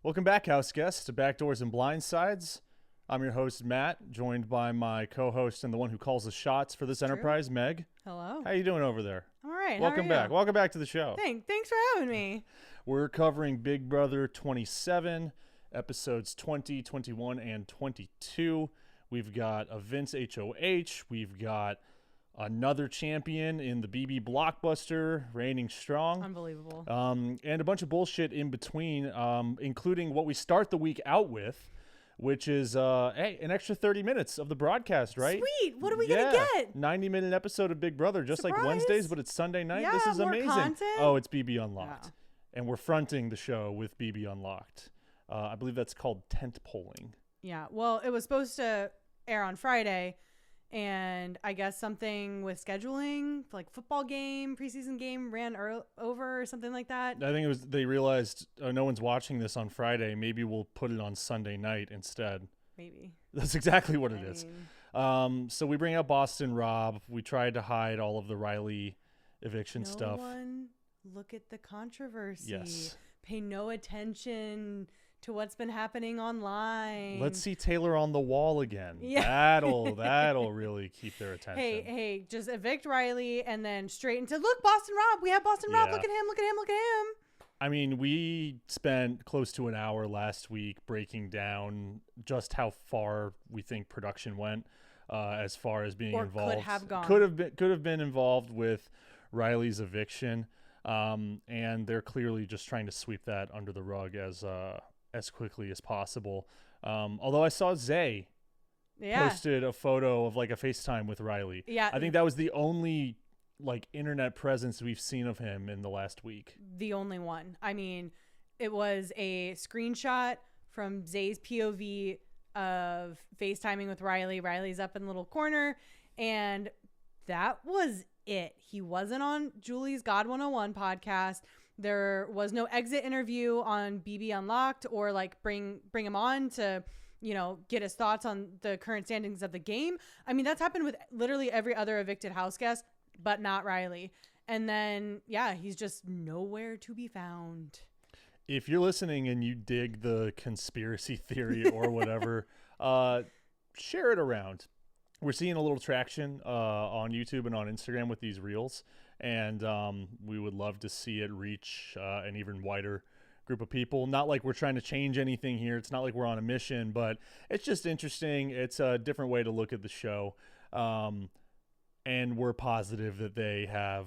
Welcome back, Houseguests, to Backdoors and Blindsides. I'm your host, Matt, joined by my co-host and the one who calls the shots for this enterprise, Meg. Hello. How you doing over there? All right. Welcome back. Welcome back to the show. Thanks for having me. We're covering Big Brother 27, episodes 20, 21, and 22. We've got a Vince HOH. We've got another champion in the BB blockbuster, reigning strong. Unbelievable. And a bunch of bullshit in between, including what we start the week out with, which is an extra 30 minutes of the broadcast, right? Sweet. What are we going to get? 90-minute episode of Big Brother, just Surprise. like Wednesdays, but it's Sunday night. Yeah, this is more amazing. content. Oh, it's BB Unlocked. Wow. And we're fronting the show with BB Unlocked. I believe that's called tent polling. Yeah. Well, it was supposed to air on Friday, and I guess something with scheduling, like football game, preseason game, ran over or something like that. I think it was they realized no one's watching this on Friday. Maybe we'll put it on Sunday night instead. Maybe. That's exactly what it is. So we bring out Boston Rob. We tried to hide all of the Rylie eviction stuff. No one look at the controversy. Yes. Pay no attention to what's been happening online. Let's see Taylor on the wall again. Yeah. That'll really keep their attention. Hey, just evict Rylie and then straight into, look, Boston Rob. We have Boston Rob. Yeah. Look at him. I mean, we spent close to an hour last week breaking down just how far we think production went, as far as being Or involved. could have gone. Could have been involved with Riley's eviction, and they're clearly just trying to sweep that under the rug as quickly as possible. Although I saw Zay posted a photo of like a FaceTime with Rylie. Yeah. I think that was the only like internet presence we've seen of him in the last week. The only one. I mean, it was a screenshot from Zay's POV of FaceTiming with Rylie. Riley's up in the little corner, and that was it. He wasn't on Julie's God 101 podcast. There was no exit interview on BB Unlocked or like bring him on to, get his thoughts on the current standings of the game. I mean, that's happened with literally every other evicted house guest, but not Rylie. And then, he's just nowhere to be found. If you're listening and you dig the conspiracy theory or whatever, share it around. We're seeing a little traction on YouTube and on Instagram with these reels, and we would love to see it reach an even wider group of people. Not like we're trying to change anything here. It's not like we're on a mission, but it's just interesting. It's a different way to look at the show. And we're positive that they have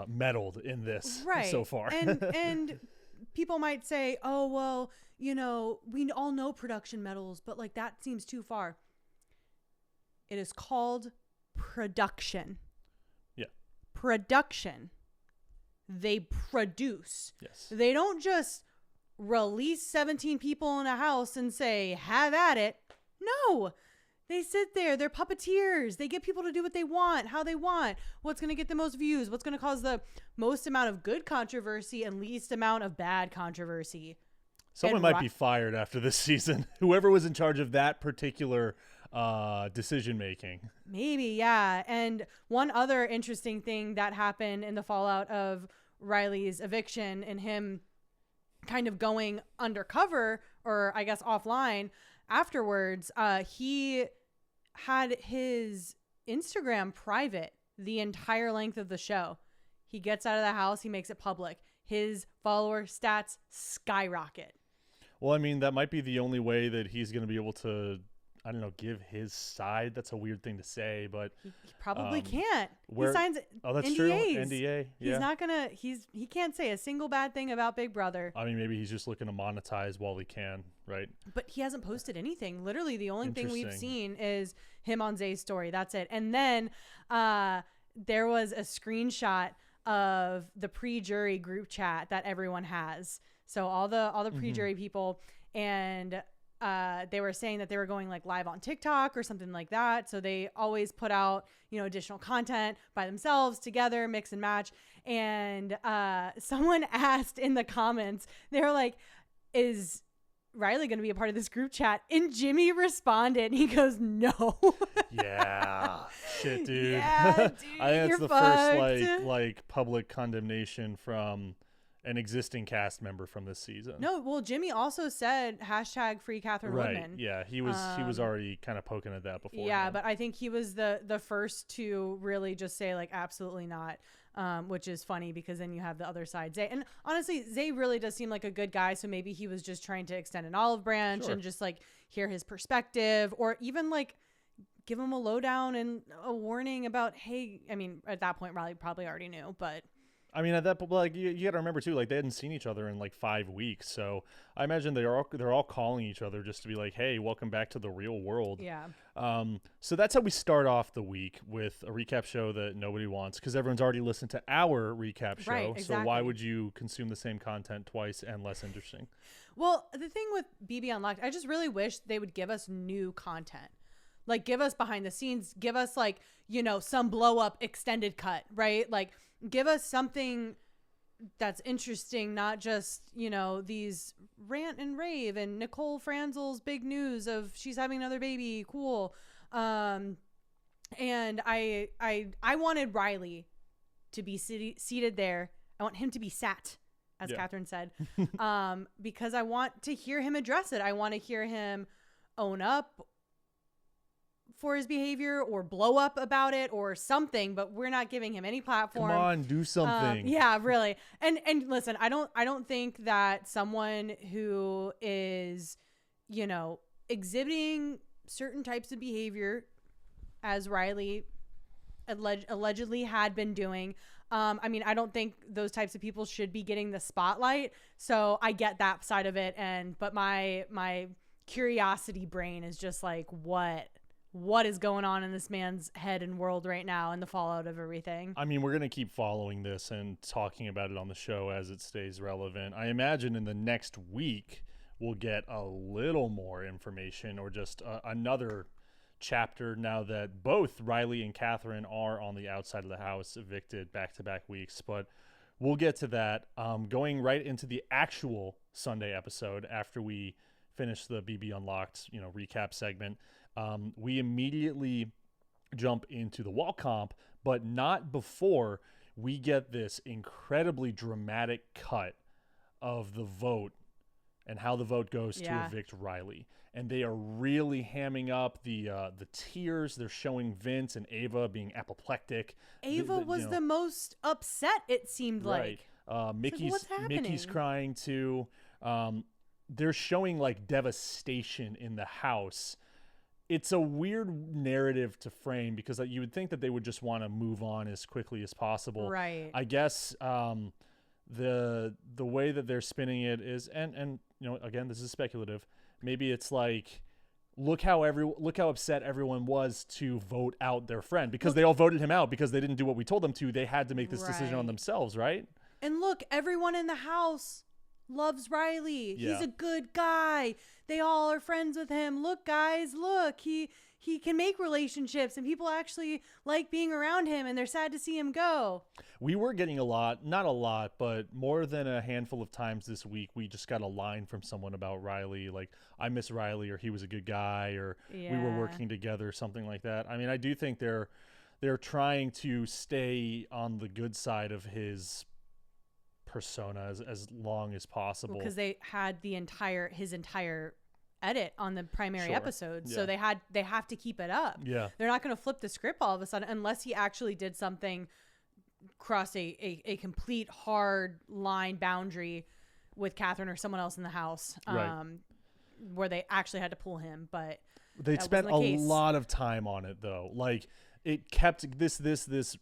meddled in this so far. And people might say, oh, well, we all know production meddles, but like that seems too far. It is called production. Yeah. Production. They produce. Yes. They don't just release 17 people in a house and say, have at it. No. They sit there. They're puppeteers. They get people to do what they want, how they want, what's going to get the most views, what's going to cause the most amount of good controversy and least amount of bad controversy. Someone might be fired after this season. Whoever was in charge of that particular decision making. Maybe, yeah. And one other interesting thing that happened in the fallout of Riley's eviction and him kind of going undercover, or I guess offline afterwards, he had his Instagram private the entire length of the show. He gets out of the house, he makes it public. His follower stats skyrocket. Well, I mean, that might be the only way that he's going to be able to, I don't know, give his side. That's a weird thing to say, but he probably can't. He signs that's NDAs. true. NDA. Yeah. He's not gonna. He can't say a single bad thing about Big Brother. I mean, maybe he's just looking to monetize while he can, right? But he hasn't posted anything. Literally, the only thing we've seen is him on Zay's story. That's it. And then there was a screenshot of the pre-jury group chat that everyone has. So all the pre-jury people, and they were saying that they were going like live on TikTok or something like that. So they always put out, additional content by themselves together, mix and match. And someone asked in the comments, they were like, is Rylie going to be a part of this group chat? And Jimmy responded, he goes, no. Yeah. Shit, dude. Yeah, dude, I think that's the fucked. first like public condemnation from an existing cast member from this season. No, well, Jimmy also said hashtag free Katherine Woodman. Yeah, he was already kind of poking at that before. Yeah, but I think he was the first to really just say like absolutely not. Which is funny because then you have the other side, Zay. And honestly, Zay really does seem like a good guy. So maybe he was just trying to extend an olive branch and just like hear his perspective, or even like give him a lowdown and a warning about, hey, I mean, at that point, Rylie probably already knew, but. I mean, at that point, like you got to remember too, like they hadn't seen each other in like 5 weeks, so I imagine they're all calling each other just to be like, "Hey, welcome back to the real world." Yeah. So that's how we start off the week, with a recap show that nobody wants because everyone's already listened to our recap show. Right, exactly. So why would you consume the same content twice and less interesting? Well, the thing with BB Unlocked, I just really wish they would give us new content. Like, give us behind the scenes, give us like, you know, some blow up extended cut, right? Like, give us something that's interesting, not just, you know, these rant and rave and Nicole Franzel's big news of she's having another baby. Cool. And I wanted Rylie to be seated there. I want him to be sat, as Katherine said, because I want to hear him address it. I want to hear him own up for his behavior or blow up about it or something, but we're not giving him any platform. Come on, do something. Yeah, really. And listen, I don't think that someone who is, you know, exhibiting certain types of behavior, as Rylie allegedly had been doing, I mean, I don't think those types of people should be getting the spotlight. So I get that side of it, but my curiosity brain is just like, what is going on in this man's head and world right now, and the fallout of everything. I mean, we're going to keep following this and talking about it on the show as it stays relevant. I imagine in the next week, we'll get a little more information, or just another chapter, now that both Rylie and Katherine are on the outside of the house, evicted back-to-back weeks. But we'll get to that. Going right into the actual Sunday episode after we finish the BB Unlocked, you know, recap segment. We immediately jump into the wall comp, but not before we get this incredibly dramatic cut of the vote and how the vote goes to evict Rylie. And they are really hamming up the tears. They're showing Vince and Ava being apoplectic. Ava was the most upset, it seemed like. Mickey's crying too. They're showing like devastation in the house. It's a weird narrative to frame because you would think that they would just want to move on as quickly as possible. Right. I guess the way that they're spinning it is, and you know, again, this is speculative. Maybe it's like, look how upset everyone was to vote out their friend, because they all voted him out because they didn't do what we told them to. They had to make this decision on themselves, right? And look, everyone in the house loves Rylie. Yeah. He's a good guy. They all are friends with him. Look, guys, look, he can make relationships and people actually like being around him, and they're sad to see him go. We were getting not a lot, but more than a handful of times this week, we just got a line from someone about Rylie, like, I miss Rylie, or he was a good guy, or we were working together, something like that. I mean, I do think they're trying to stay on the good side of his persona as long as possible, because they had his entire edit on the primary episode, so they have to keep it up. They're not going to flip the script all of a sudden unless he actually did something, cross a complete hard line boundary with Katherine or someone else in the house, where they actually had to pull him. But they spent a lot of time on it, though. Like, it kept this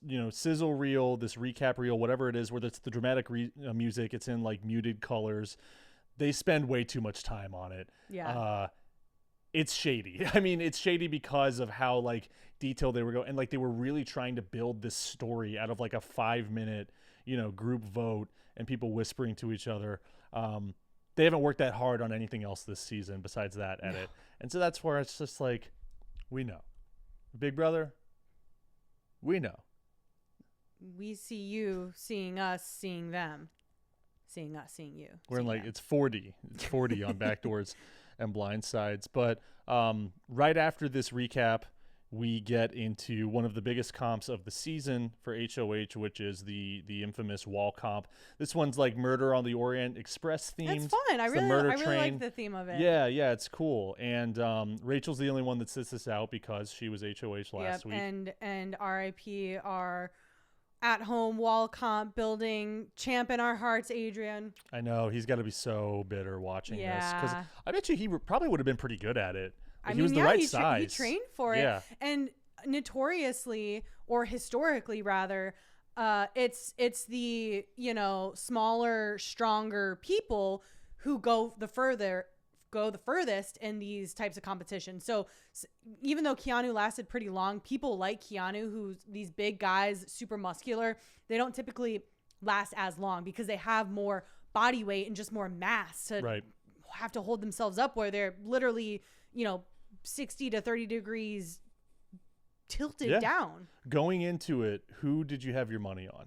you know, sizzle reel, this recap reel, whatever it is, where it's the dramatic music, it's in like muted colors. They spend way too much time on it. It's shady. I mean, it's shady because of how like detailed they were going, and like they were really trying to build this story out of like a 5-minute, you know, group vote and people whispering to each other. They haven't worked that hard on anything else this season besides that edit. And so that's where it's just like, we know. Big Brother, we know. We see you seeing us, seeing them, seeing us, seeing you. We're in like, it's 40 on Backdoors and Blind Sides. But right after this recap, we get into one of the biggest comps of the season for HOH, which is the infamous wall comp. This one's like Murder on the Orient Express themed. It's fun. I really like the theme of it. Yeah, it's cool. And Rachel's the only one that sits this out because she was HOH last week. And RIP our at-home wall comp building champ in our hearts, Adrian. I know. He's got to be so bitter watching this. Because I bet you he probably would have been pretty good at it. He was the right size. He trained for it. And notoriously, or historically rather, it's the, smaller, stronger people who go the furthest in these types of competitions. So even though Keanu lasted pretty long, people like Keanu, who's these big guys, super muscular, they don't typically last as long because they have more body weight and just more mass to have to hold themselves up, where they're literally, 60 to 30 degrees tilted down. Going into it, who did you have your money on?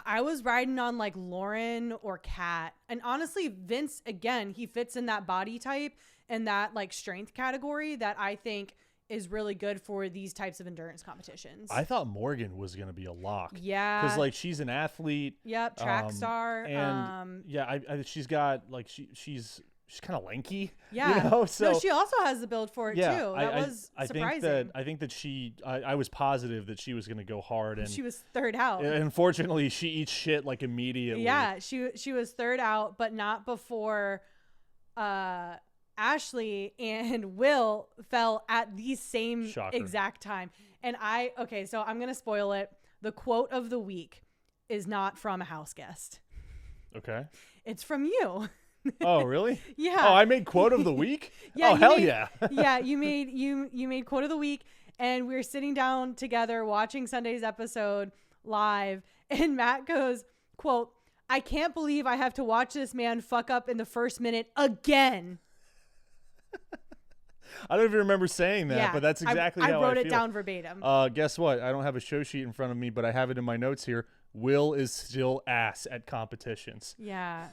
I was riding on like Lauren or Kat. And honestly, Vince, again, he fits in that body type and that like strength category that I think is really good for these types of endurance competitions. I thought Morgan was going to be a lock. Yeah. Because like she's an athlete. Yep. Track star. And she's got like, she's kind of lanky. Yeah. So no, she also has the build for it too. That was surprising. I think that I was positive that she was going to go hard, and she was third out. Unfortunately, she eats shit like immediately. Yeah, she was third out, but not before Ashley and Will fell at the same exact time. And so I'm going to spoil it. The quote of the week is not from a house guest. Okay. It's from you. Oh, really? Yeah. Oh, I made quote of the week? Yeah. Oh, hell yeah. Yeah, you made quote of the week, and we were sitting down together watching Sunday's episode live, and Matt goes, quote, "I can't believe I have to watch this man fuck up in the first minute again." I don't even remember saying that, but that's exactly how I feel. I wrote it down verbatim. Guess what? I don't have a show sheet in front of me, but I have it in my notes here. Will is still ass at competitions. Yeah.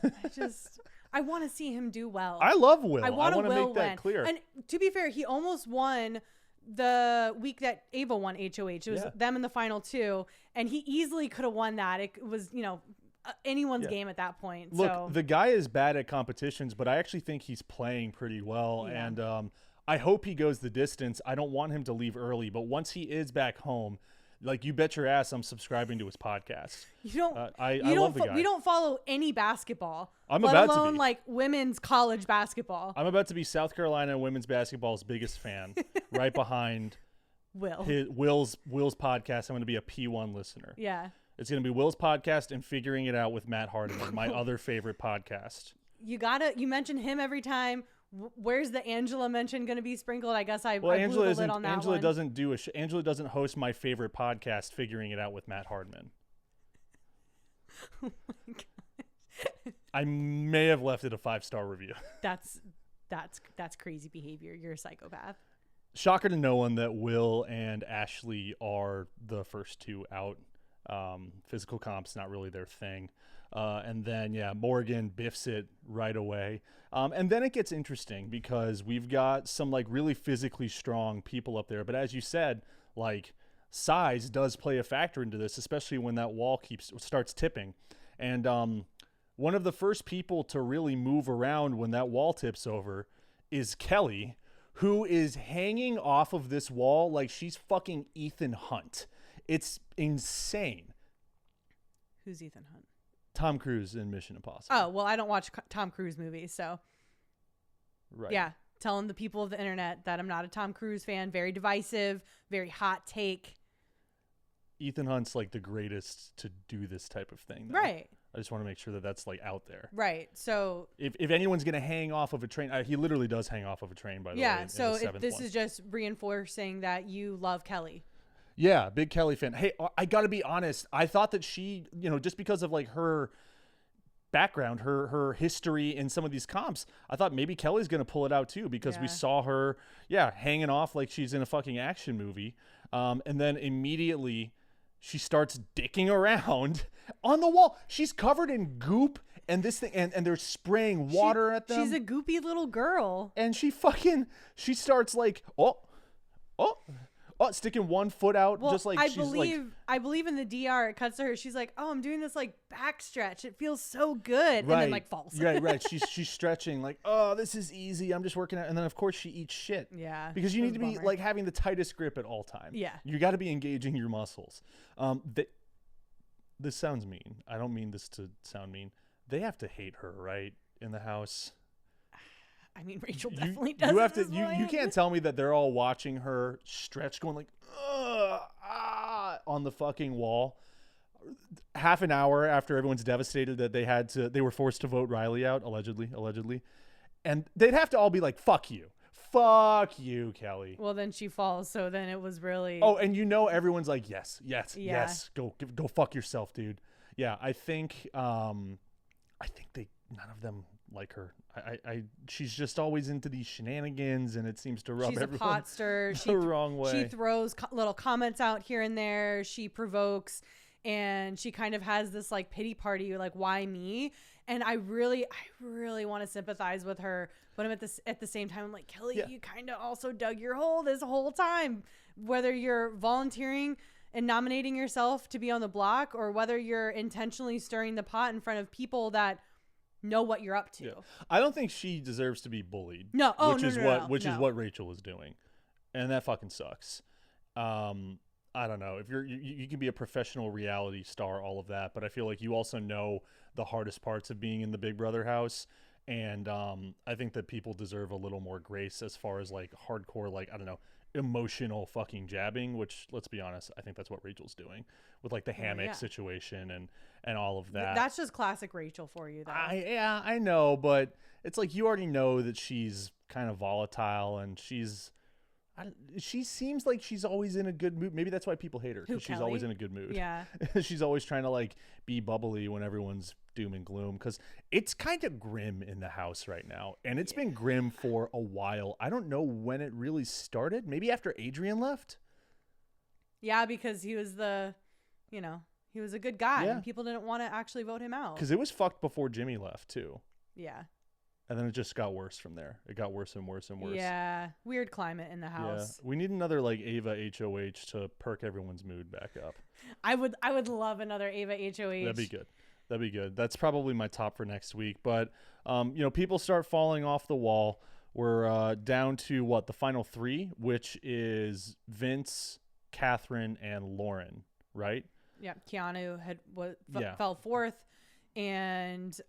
I want to see him do well. I love Will. I want to make that clear. And to be fair, he almost won the week that Ava won HOH. It was them in the final two, and he easily could have won that. It was, anyone's game at that point. Look, the guy is bad at competitions, but I actually think he's playing pretty well, and I hope he goes the distance. I don't want him to leave early, but once he is back home, like, you bet your ass I'm subscribing to his podcast. I love the guy. We don't follow any basketball. I'm let about alone to be. like women's college basketball. I'm about to be South Carolina women's basketball's biggest fan, right behind Will's podcast. I'm going to be a P1 listener. Yeah. It's going to be Will's podcast and Figuring It Out with Matt Hardiman, my other favorite podcast. You mention him every time. Where's the Angela mention going to be sprinkled? I guess I blew the lid on that Angela one. doesn't do Angela doesn't host my favorite podcast, Figuring It Out with Matt Hardman. Oh my god! I may have left it a 5-star review. That's crazy behavior. You're a psychopath. Shocker to no one that Will and Ashley are the first two out. Physical comp's not really their thing. And then, Morgan biffs it right away. And then it gets interesting because we've got some like really physically strong people up there. But as you said, like, size does play a factor into this, especially when that wall starts tipping. And one of the first people to really move around when that wall tips over is Kelly, who is hanging off of this wall like she's fucking Ethan Hunt. It's insane. Who's Ethan Hunt? Tom Cruise in Mission Impossible. Oh, well, I don't watch Tom Cruise movies, so. Right. Yeah, telling the people of the internet that I'm not a Tom Cruise fan. Very divisive, very hot take. Ethan Hunt's like the greatest to do this type of thing, though. Right. I just want to make sure that that's like out there. Right. So if anyone's going to hang off of a train, he literally does hang off of a train, by the way. Yeah, so this is just reinforcing that you love Kelly. Yeah, big Kelly fan. Hey, I got to be honest. I thought that she, just because of like her background, her history in some of these comps, I thought maybe Kelly's going to pull it out too, because we saw her, hanging off like she's in a fucking action movie. And then immediately she starts dicking around on the wall. She's covered in goop and this thing, and they're spraying water at them. She's a goopy little girl. And she starts like, sticking one foot out, well, just like I believe in the DR. It cuts to her. She's like, "Oh, I'm doing this like back stretch. It feels so good," and then like falls. right. She's stretching like, "Oh, this is easy. I'm just working out." And then of course she eats shit. Yeah, because you need to be like having the tightest grip at all times. Yeah, you got to be engaging your muscles. This sounds mean. I don't mean this to sound mean. They have to hate her, right, in the house. I mean, Rachel definitely does. You can't tell me that they're all watching her stretch, going like, on the fucking wall. Half an hour after everyone's devastated that they were forced to vote Rylie out, allegedly, and they'd have to all be like, fuck you, Kelly. Well, then she falls, so then it was really. Oh, and everyone's like, yes, go fuck yourself, dude. Yeah, I think none of them like her. She's just always into these shenanigans, and it seems to rub everyone a pot stir. the wrong way. She throws little comments out here and there. She provokes, and she kind of has this like pity party, like, why me? And I really want to sympathize with her, but I'm at the same time, I'm like, Kelly, you kind of also dug your hole this whole time, whether you're volunteering and nominating yourself to be on the block, or whether you're intentionally stirring the pot in front of people that know what you're up to. Yeah. I don't think she deserves to be bullied. No. Which is what Rachel is doing. And that fucking sucks. I don't know. If you can be a professional reality star, all of that, but I feel like you also know the hardest parts of being in the Big Brother house. And I think that people deserve a little more grace as far as like hardcore, like, I don't know, emotional fucking jabbing, which, let's be honest, I think that's what Rachel's doing with like the hammock situation and all of that. That's just classic Rachel for you, though. I know, but it's like you already know that she's kind of volatile, and she seems like she's always in a good mood. Maybe that's why people hate her, because she's always in a good mood. Yeah. She's always trying to like be bubbly when everyone's doom and gloom, because it's kind of grim in the house right now, and it's been grim for a while. I don't know when it really started. Maybe after Adrian left. Yeah, because he was he was a good guy, and people didn't want to actually vote him out. Because it was fucked before Jimmy left too. Yeah. And then it just got worse from there. It got worse and worse and worse. Yeah. Weird climate in the house. Yeah. We need another like Ava HOH to perk everyone's mood back up. I would love another Ava HOH. That'd be good. That's probably my top for next week. But, people start falling off the wall. We're down to the final three, which is Vince, Katherine, and Lauren, right? Yeah. Keanu fell fourth, and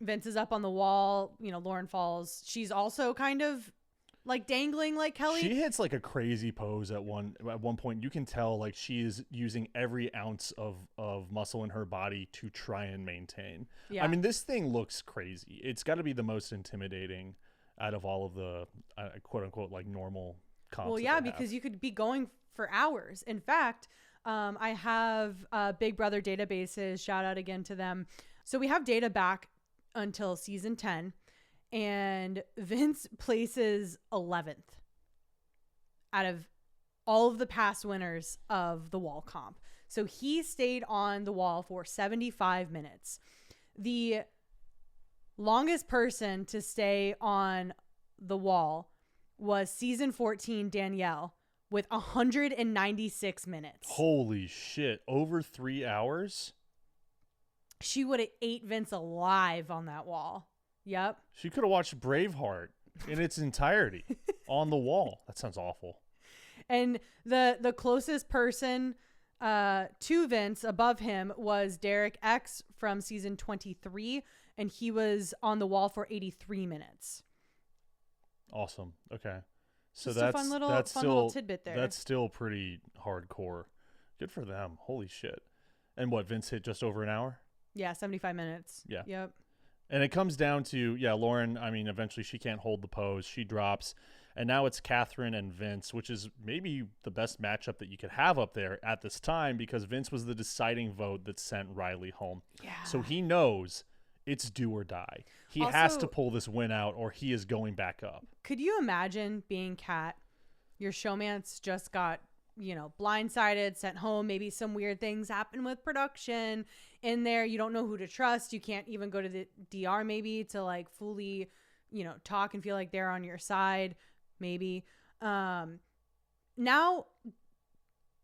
Vince is up on the wall. Lauren falls. She's also kind of like dangling like Kelly. She hits like a crazy pose at one point. You can tell like she is using every ounce of muscle in her body to try and maintain. Yeah. I mean, this thing looks crazy. It's got to be the most intimidating out of all of the quote unquote like normal comps. Well, yeah, because you could be going for hours. In fact, I have Big Brother databases. Shout out again to them. So we have data back until season 10, and Vince places 11th out of all of the past winners of the wall comp. So he stayed on the wall for 75 minutes. The longest person to stay on the wall was season 14 Danielle with 196 minutes. Holy shit. Over 3 hours? She would have ate Vince alive on that wall. Yep. She could have watched Braveheart in its entirety on the wall. That sounds awful. And the closest person to Vince above him was Derek X from season 23, and he was on the wall for 83 minutes. Awesome. Okay. So just a fun little tidbit there. That's still pretty hardcore. Good for them. Holy shit. And Vince hit just over an hour? Yeah, 75 minutes. Yeah. Yep. And it comes down to, Lauren, I mean, eventually she can't hold the pose. She drops. And now it's Katherine and Vince, which is maybe the best matchup that you could have up there at this time, because Vince was the deciding vote that sent Rylie home. Yeah. So he knows it's do or die. He has to pull this win out, or he is going back up. Could you imagine being Kat? Your showmance just got, blindsided, sent home. Maybe some weird things happen with production in there. You don't know who to trust. You can't even go to the DR maybe to like fully, talk and feel like they're on your side. Maybe. now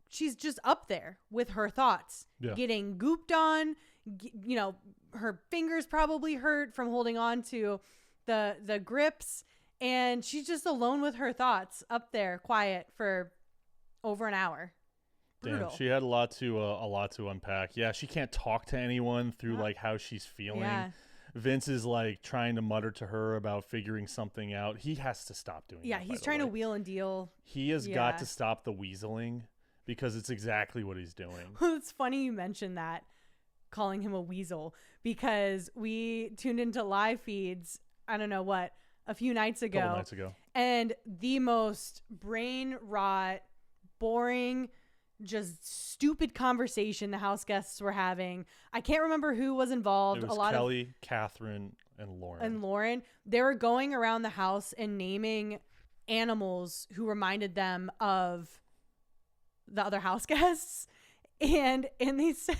she's just up there with her thoughts, getting gooped on. You know, her fingers probably hurt from holding on to the grips, and she's just alone with her thoughts up there, quiet for over an hour. Brutal. Damn, she had a lot to unpack. Yeah, she can't talk to anyone through like how she's feeling. Yeah. Vince is like trying to mutter to her about figuring something out. He has to stop doing that. Yeah, he's trying to wheel and deal. He has got to stop the weaseling, because it's exactly what he's doing. It's funny you mentioned that, calling him a weasel, because we tuned into live feeds, I don't know what, a few nights ago. Couple nights ago. And the most brain rot, boring, just stupid conversation the house guests were having. I can't remember who was involved. It was Kelly, Katherine, and Lauren. They were going around the house and naming animals who reminded them of the other house guests, and they said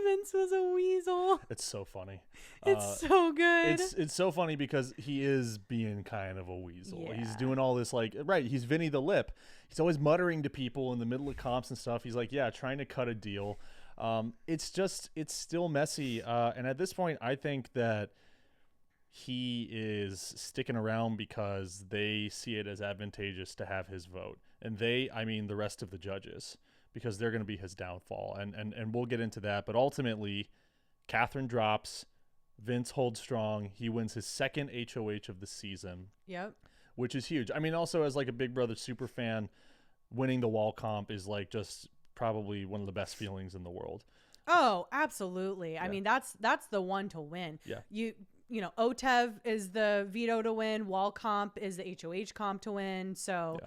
Vince was a weasel. It's so funny. It's so good. It's so funny because he is being kind of a weasel. Yeah. He's doing all this he's Vinny the Lip. He's always muttering to people in the middle of comps and stuff. He's like, trying to cut a deal. It's still messy. And at this point, I think that he is sticking around because they see it as advantageous to have his vote. And the rest of the judges, because they're going to be his downfall. And we'll get into that. But ultimately, Katherine drops. Vince holds strong. He wins his second HOH of the season. Yep. Which is huge. I mean, also as like a Big Brother super fan, winning the wall comp is like just probably one of the best feelings in the world. Oh, absolutely. Yeah. I mean, that's the one to win. Yeah. You know, OTEV is the veto to win. Wall comp is the HOH comp to win. So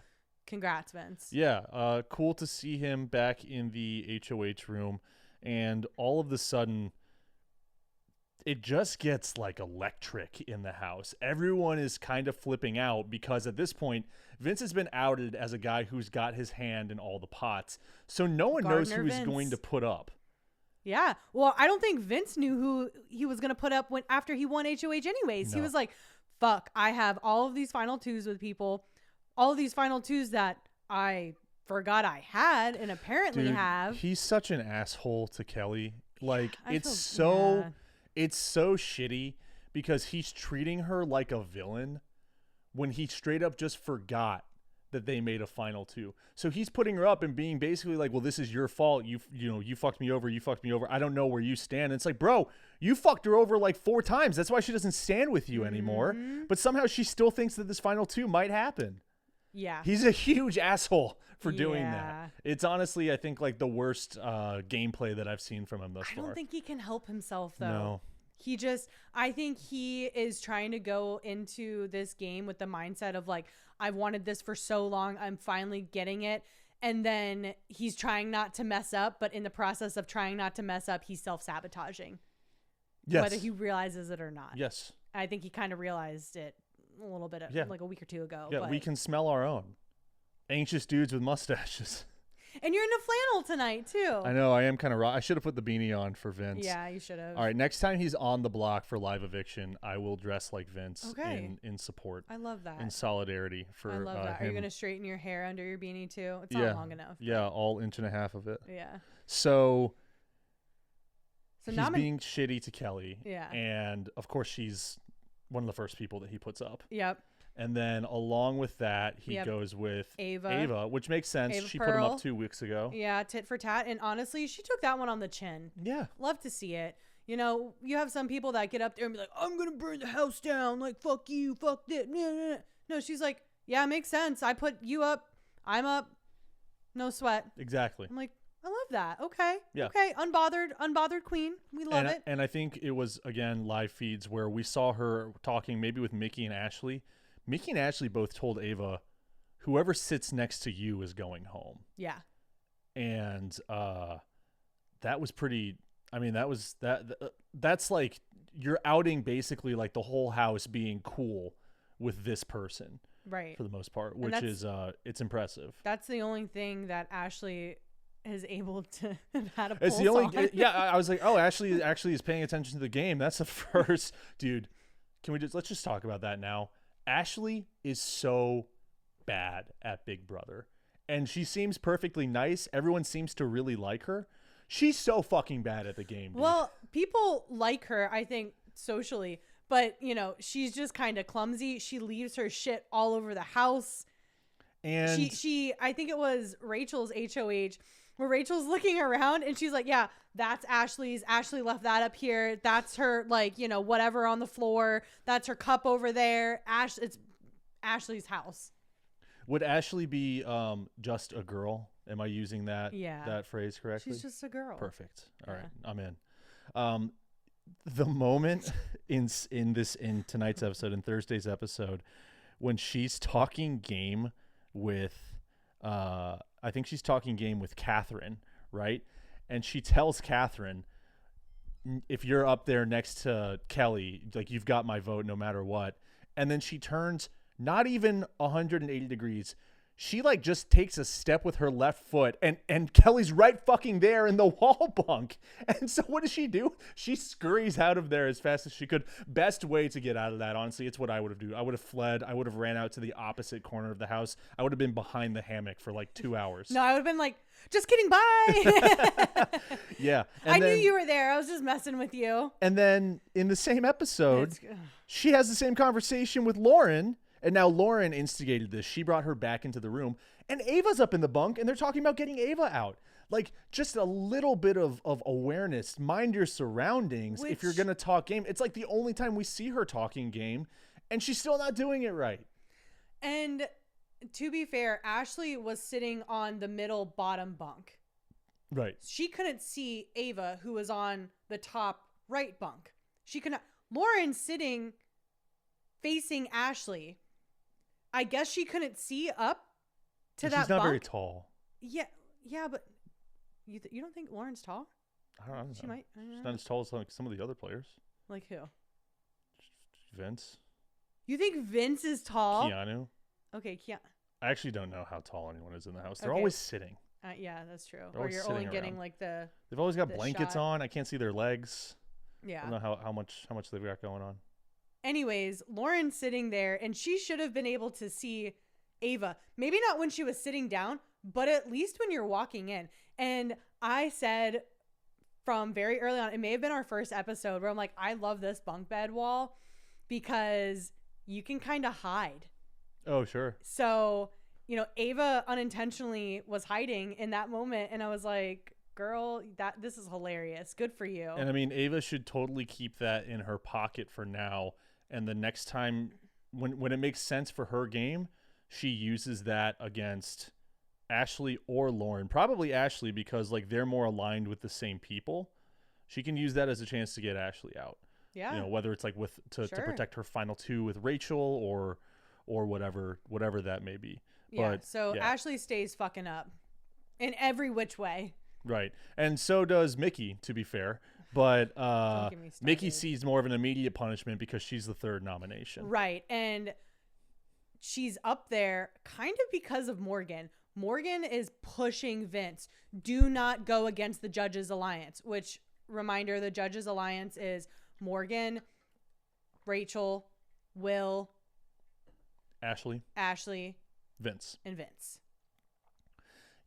congrats, Vince. Yeah. Cool to see him back in the HOH room. And all of a sudden, it just gets like electric in the house. Everyone is kind of flipping out because at this point, Vince has been outed as a guy who's got his hand in all the pots. So no one knows who he's going to put up. Yeah. Well, I don't think Vince knew who he was going to put up after he won HOH anyways. No. He was like, fuck, I have all of these final twos with people, all of these final twos that I forgot I had and apparently have. He's such an asshole to Kelly. Like, it's so shitty because he's treating her like a villain when he straight up just forgot that they made a final two. So he's putting her up and being basically like, well, this is your fault. You fucked me over. You fucked me over. I don't know where you stand. And it's like, bro, you fucked her over like 4 times. That's why she doesn't stand with you anymore. But somehow she still thinks that this final two might happen. Yeah. He's a huge asshole for doing that. It's honestly, I think, like the worst gameplay that I've seen from him thus far. I don't think he can help himself, though. No. I think he is trying to go into this game with the mindset of like, I've wanted this for so long. I'm finally getting it. And then he's trying not to mess up. But in the process of trying not to mess up, he's self-sabotaging. Yes. Whether he realizes it or not. Yes. I think he kind of realized it a little bit, like a week or two ago. Yeah, we can smell our own. Anxious dudes with mustaches. And you're in a flannel tonight, too. I know. I am kind of raw. I should have put the beanie on for Vince. Yeah, you should have. All right. Next time he's on the block for live eviction, I will dress like Vince in support. I love that. In solidarity for him. I love that. Are you going to straighten your hair under your beanie, too? It's not long enough. Yeah, all 1.5 inches of it. Yeah. So he's now being shitty to Kelly. Yeah. And, of course, she's one of the first people that he puts up. Yep. And then along with that, he goes with Ava, which makes sense. Ava she Pearl. put him up 2 weeks ago. Yeah, tit for tat. And honestly, she took that one on the chin. Yeah. Love to see it. You know, you have some people that get up there and be like, I'm going to burn the house down. Like, fuck you, fuck this. No, she's like, yeah, it makes sense. I put you up. I'm up. No sweat. Exactly. I'm like, I love that. Okay. Yeah. Okay. Unbothered queen. We love it. And I think it was, again, live feeds where we saw her talking maybe with Mickey and Ashley. Mickey and Ashley both told Ava, whoever sits next to you is going home. Yeah. And that was pretty, I mean, that's like, you're outing basically like the whole house being cool with this person. Right. For the most part, which is, it's impressive. That's the only thing that Ashley is able to have a pulse It's the only, on. yeah, I was like, oh, Ashley actually is paying attention to the game. That's the first, dude. Let's just talk about that now. Ashley is so bad at Big Brother. and she seems perfectly nice. Everyone seems to really like her. She's so fucking bad at the game, dude. Well, people like her, I think, socially, but she's just kind of clumsy. She leaves her shit all over the house. And she I think it was Rachel's HOH where Rachel's looking around and she's like, yeah, that's Ashley's. Ashley left that up here. That's her, whatever on the floor. That's her cup over there. It's Ashley's house. Would Ashley be just a girl? Am I using that phrase correctly? She's just a girl. Perfect. All right, I'm in. The moment in tonight's episode, in Thursday's episode, when she's talking game with, I think she's talking game with Katherine, right? And she tells Katherine, if you're up there next to Kelly, like, you've got my vote no matter what. And then she turns not even 180 degrees. She just takes a step with her left foot and Kelly's right fucking there in the wall bunk. And so what does she do? She scurries out of there as fast as she could. Best way to get out of that, honestly, it's what I would have done. I would have fled. I would have ran out to the opposite corner of the house. I would have been behind the hammock for 2 hours. No, I would have been like, just kidding, bye. Yeah. I knew you were there. I was just messing with you. And then in the same episode, she has the same conversation with Lauren. And now Lauren instigated this. She brought her back into the room. And Ava's up in the bunk, and they're talking about getting Ava out. Just a little bit of awareness. Mind your surroundings if you're going to talk game. It's the only time we see her talking game, and she's still not doing it right. And to be fair, Ashley was sitting on the middle bottom bunk. Right. She couldn't see Ava, who was on the top right bunk. She couldn't. Lauren sitting facing Ashley. I guess she couldn't see up to that bunk. She's not very tall. Yeah, but you don't think Lauren's tall? I don't know. She might. She's not as tall as some of the other players. Like who? Vince. You think Vince is tall? Keanu. Okay, Keanu. I actually don't know how tall anyone is in the house. They're always sitting. Yeah, that's true. They're or you're only getting around. They've always got blankets on. I can't see their legs. Yeah. I don't know how much they've got going on. Anyways, Lauren's sitting there, and she should have been able to see Ava. Maybe not when she was sitting down, but at least when you're walking in. And I said from very early on, it may have been our first episode, where I'm like, I love this bunk bed wall because you can kind of hide. Oh, sure. So, Ava unintentionally was hiding in that moment, and I was like, girl, this is hilarious. Good for you. And I mean, Ava should totally keep that in her pocket for now. And the next time when it makes sense for her game, she uses that against Ashley or Lauren. Probably Ashley, because they're more aligned with the same people. She can use that as a chance to get Ashley out. Yeah. Whether it's to protect her final two with Rachel or whatever that may be. Yeah. Ashley stays fucking up in every which way. Right. And so does Mickey, to be fair. But Mickey sees more of an immediate punishment because she's the third nomination. Right. And she's up there kind of because of Morgan. Morgan is pushing Vince. Do not go against the Judges Alliance, which, reminder, the Judges Alliance is Morgan, Rachel, Will, Ashley, Vince, and Vince.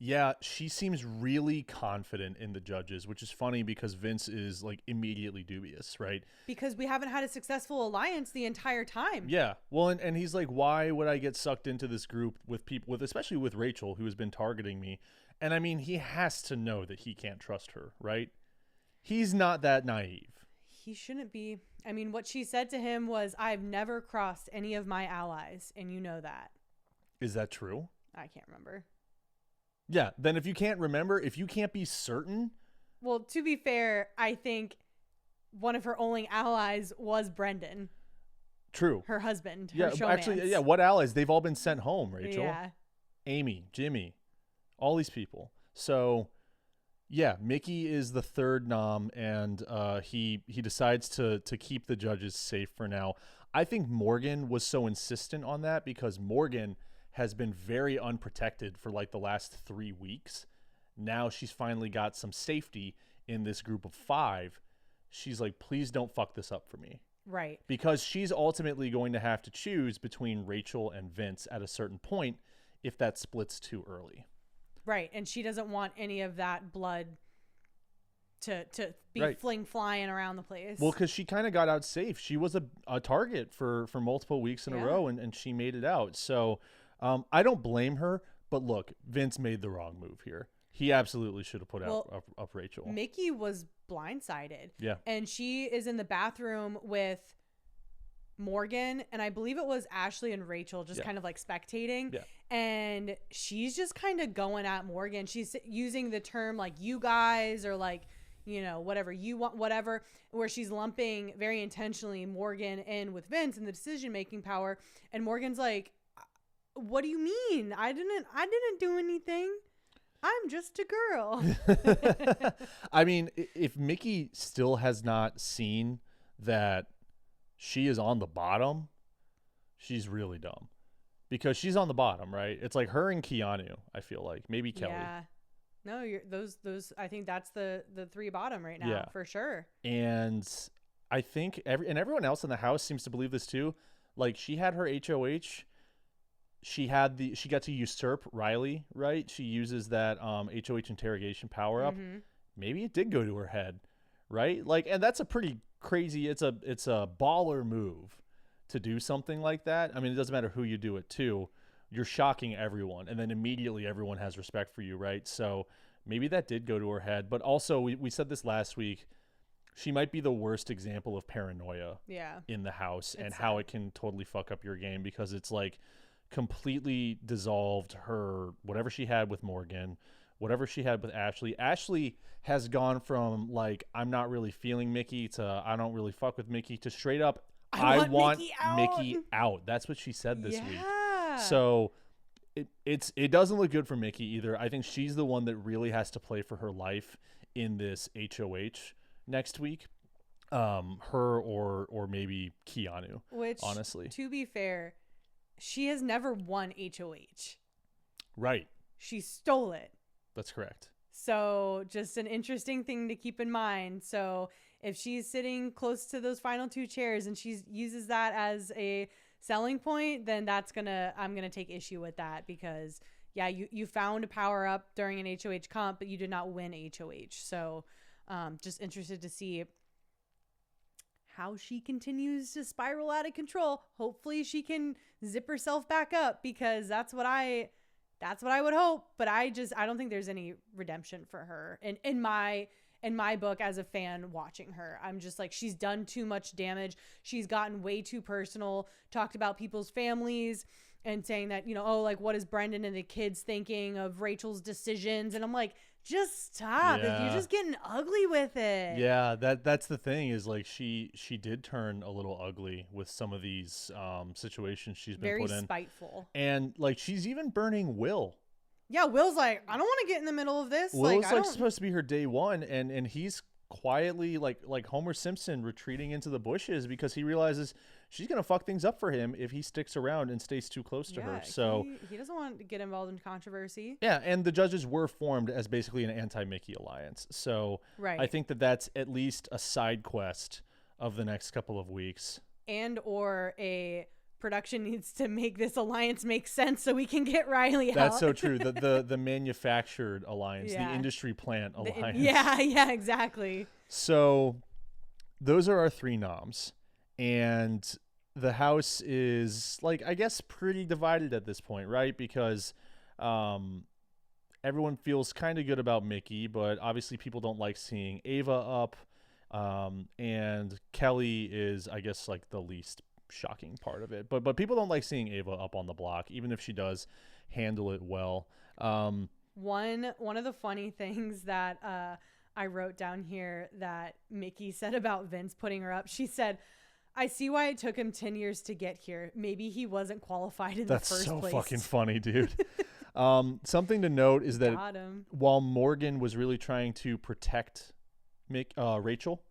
Yeah, she seems really confident in the judges, which is funny because Vince is immediately dubious, right? Because we haven't had a successful alliance the entire time. Yeah. Well, and he's like, why would I get sucked into this group with people, especially with Rachel, who has been targeting me? And I mean, he has to know that he can't trust her, right? He's not that naive. He shouldn't be. I mean, what she said to him was, I've never crossed any of my allies, and you know that. Is that true? I can't remember. Yeah, then if you can't remember, if you can't be certain. Well, to be fair, I think one of her only allies was Brendan. True. Her husband. Yeah, her actually, yeah, what allies? They've all been sent home, Rachel. Yeah. Amy, Jimmy, all these people. So, yeah, Mickey is the third nom, and he decides to keep the judges safe for now. I think Morgan was so insistent on that because Morgan has been very unprotected for the last 3 weeks. Now she's finally got some safety in this group of 5. She's like, please don't fuck this up for me. Right. Because she's ultimately going to have to choose between Rachel and Vince at a certain point if that splits too early. Right. And she doesn't want any of that blood to be flying around the place. Well, because she kind of got out safe. She was a target for multiple weeks in a row, and she made it out. So I don't blame her. But look, Vince made the wrong move here. He absolutely should have put up Rachel. Mickey was blindsided. Yeah. And she is in the bathroom with Morgan, and I believe it was Ashley and Rachel just kind of like spectating. Yeah. And she's just kind of going at Morgan. She's using the term like you guys or like, whatever you want, whatever, where she's lumping very intentionally Morgan in with Vince and the decision-making power. And Morgan's like, what do you mean? I didn't do anything. I'm just a girl. I mean, if Mickey still has not seen that she is on the bottom, she's really dumb. Because she's on the bottom, right? It's like her and Keanu, I feel like. Maybe Kelly. Yeah. No, those I think that's the three bottom right now, for sure. And I think everyone else in the house seems to believe this too. Like, she had her HOH. She got to usurp Rylie, right? She uses that HOH interrogation power up. Mm-hmm. Maybe it did go to her head, right? Like, and that's a pretty crazy. It's a baller move to do something like that. I mean, it doesn't matter who you do it to. You're shocking everyone, and then immediately everyone has respect for you, right? So maybe that did go to her head. But also, we said this last week. She might be the worst example of paranoia in the house, and how it can totally fuck up your game, because it's like completely dissolved her, whatever she had with Morgan, whatever she had with Ashley. Ashley has gone from like, I'm not really feeling Mickey, to I don't really fuck with Mickey, to straight up, I want Mickey out. That's what she said this week. So it doesn't look good for Mickey either. I think she's the one that really has to play for her life in this HOH next week. Her or maybe Keanu. Which, honestly, to be fair, she has never won HOH. Right. She stole it. That's correct. So just an interesting thing to keep in mind. So if she's sitting close to those final two chairs and she uses that as a selling point, then I'm gonna take issue with that, because you found a power up during an HOH comp, but you did not win HOH. So just interested to see how she continues to spiral out of control. Hopefully she can zip herself back up, because that's what I would hope. But I don't think there's any redemption for her in my book as a fan watching her. I'm just like, she's done too much damage. She's gotten way too personal, talked about people's families and saying that, like, what is Brendan and the kids thinking of Rachel's decisions? And I'm like, just stop. Yeah. You're just getting ugly with it. Yeah, that's the thing, is like she did turn a little ugly with some of these situations she's been put in. Very spiteful. And like, she's even burning Will. Yeah, Will's like, I don't want to get in the middle of this. Will's like supposed to be her day one, and he's quietly like Homer Simpson retreating into the bushes, because he realizes she's gonna fuck things up for him if he sticks around and stays too close to her. So he doesn't want to get involved in controversy. Yeah, and the judges were formed as basically an anti-Mickey alliance. So I think that's at least a side quest of the next couple of weeks. And or a production needs to make this alliance make sense so we can get Rylie out. That's so true. The manufactured alliance, the industry plant alliance. Yeah, exactly. So those are our three noms. And the house is, like, I guess pretty divided at this point, right? Because everyone feels kind of good about Mickey, but obviously people don't like seeing Ava up. And Kelly is, I guess, like the least shocking part of it, but people don't like seeing Ava up on the block, even if she does handle it well. One of the funny things that I wrote down here that Mickey said about Vince putting her up, she said, I see why it took him 10 years to get here. Maybe he wasn't qualified in the first place. That's so fucking funny, dude. Something to note is that while Morgan was really trying to protect Rachel,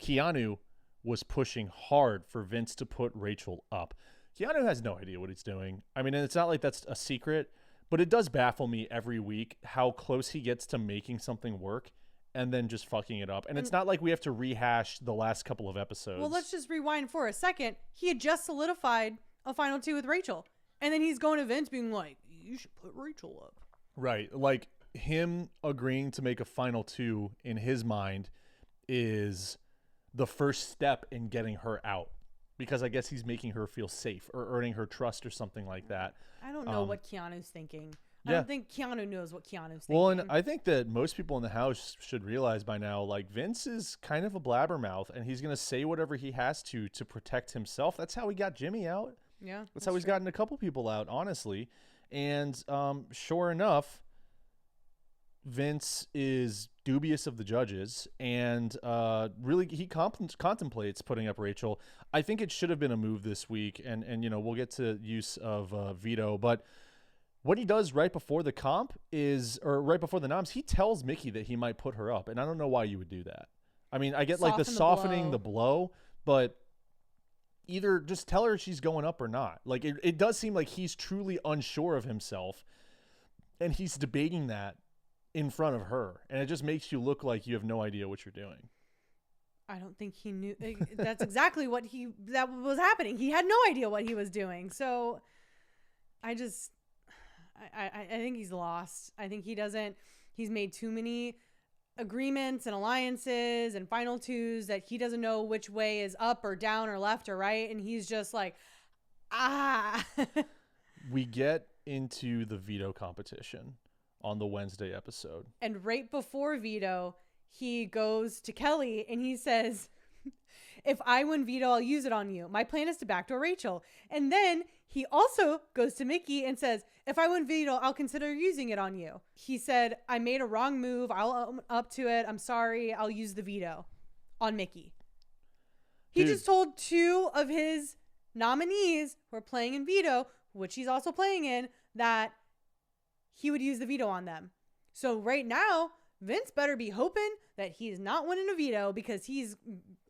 Keanu was pushing hard for Vince to put Rachel up. Keanu has no idea what he's doing. I mean, and it's not like that's a secret, but it does baffle me every week how close he gets to making something work and then just fucking it up. And it's not like we have to rehash the last couple of episodes. Well, let's just rewind for a second. He had just solidified a final two with Rachel. And then he's going to Vince being like, you should put Rachel up. Right. Like him agreeing to make a final 2 in his mind is the first step in getting her out, because I guess he's making her feel safe or earning her trust or something like that. I don't know what Keanu's thinking. Yeah. I don't think Keanu knows what Keanu's thinking. Well, and I think that most people in the house should realize by now, like, Vince is kind of a blabbermouth, and he's going to say whatever he has to protect himself. That's how he got Jimmy out. Yeah. That's how he's gotten a couple people out, honestly. And sure enough, Vince is dubious of the judges, and really he contemplates putting up Rachel. I think it should have been a move this week, and you know, we'll get to use of veto, but what he does right before the right before the noms, he tells Mickey that he might put her up, and I don't know why you would do that. I mean, I get like the softening the blow, but either just tell her she's going up or not. Like it does seem like he's truly unsure of himself, and he's debating that in front of her, and it just makes you look like you have no idea what you're doing. I don't think he knew. That's exactly that was happening. He had no idea what he was doing. So I think he's lost. I think he's made too many agreements and alliances and final 2s that he doesn't know which way is up or down or left or right. And he's just like, We get into the veto competition on the Wednesday episode. And right before veto, he goes to Kelly and he says, if I win veto, I'll use it on you. My plan is to backdoor Rachel. And then he also goes to Mickey and says, if I win veto, I'll consider using it on you. He said, I made a wrong move. I'll own up to it. I'm sorry. I'll use the veto on Mickey. He just told 2 of his nominees who are playing in veto, which he's also playing in, that he would use the veto on them. So right now, Vince better be hoping that he's not winning a veto, because he's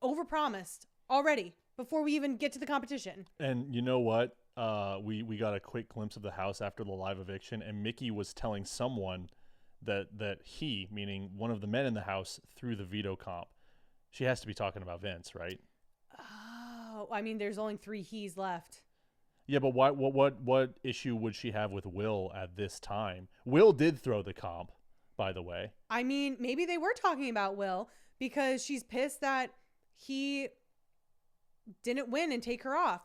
overpromised already before we even get to the competition. And you know what? We got a quick glimpse of the house after the live eviction, and Mickey was telling someone that he, meaning one of the men in the house, threw the veto comp. She has to be talking about Vince, right? Oh, I mean, there's only 3 he's left. Yeah, but what issue would she have with Will at this time? Will did throw the comp, by the way. I mean, maybe they were talking about Will, because she's pissed that he didn't win and take her off.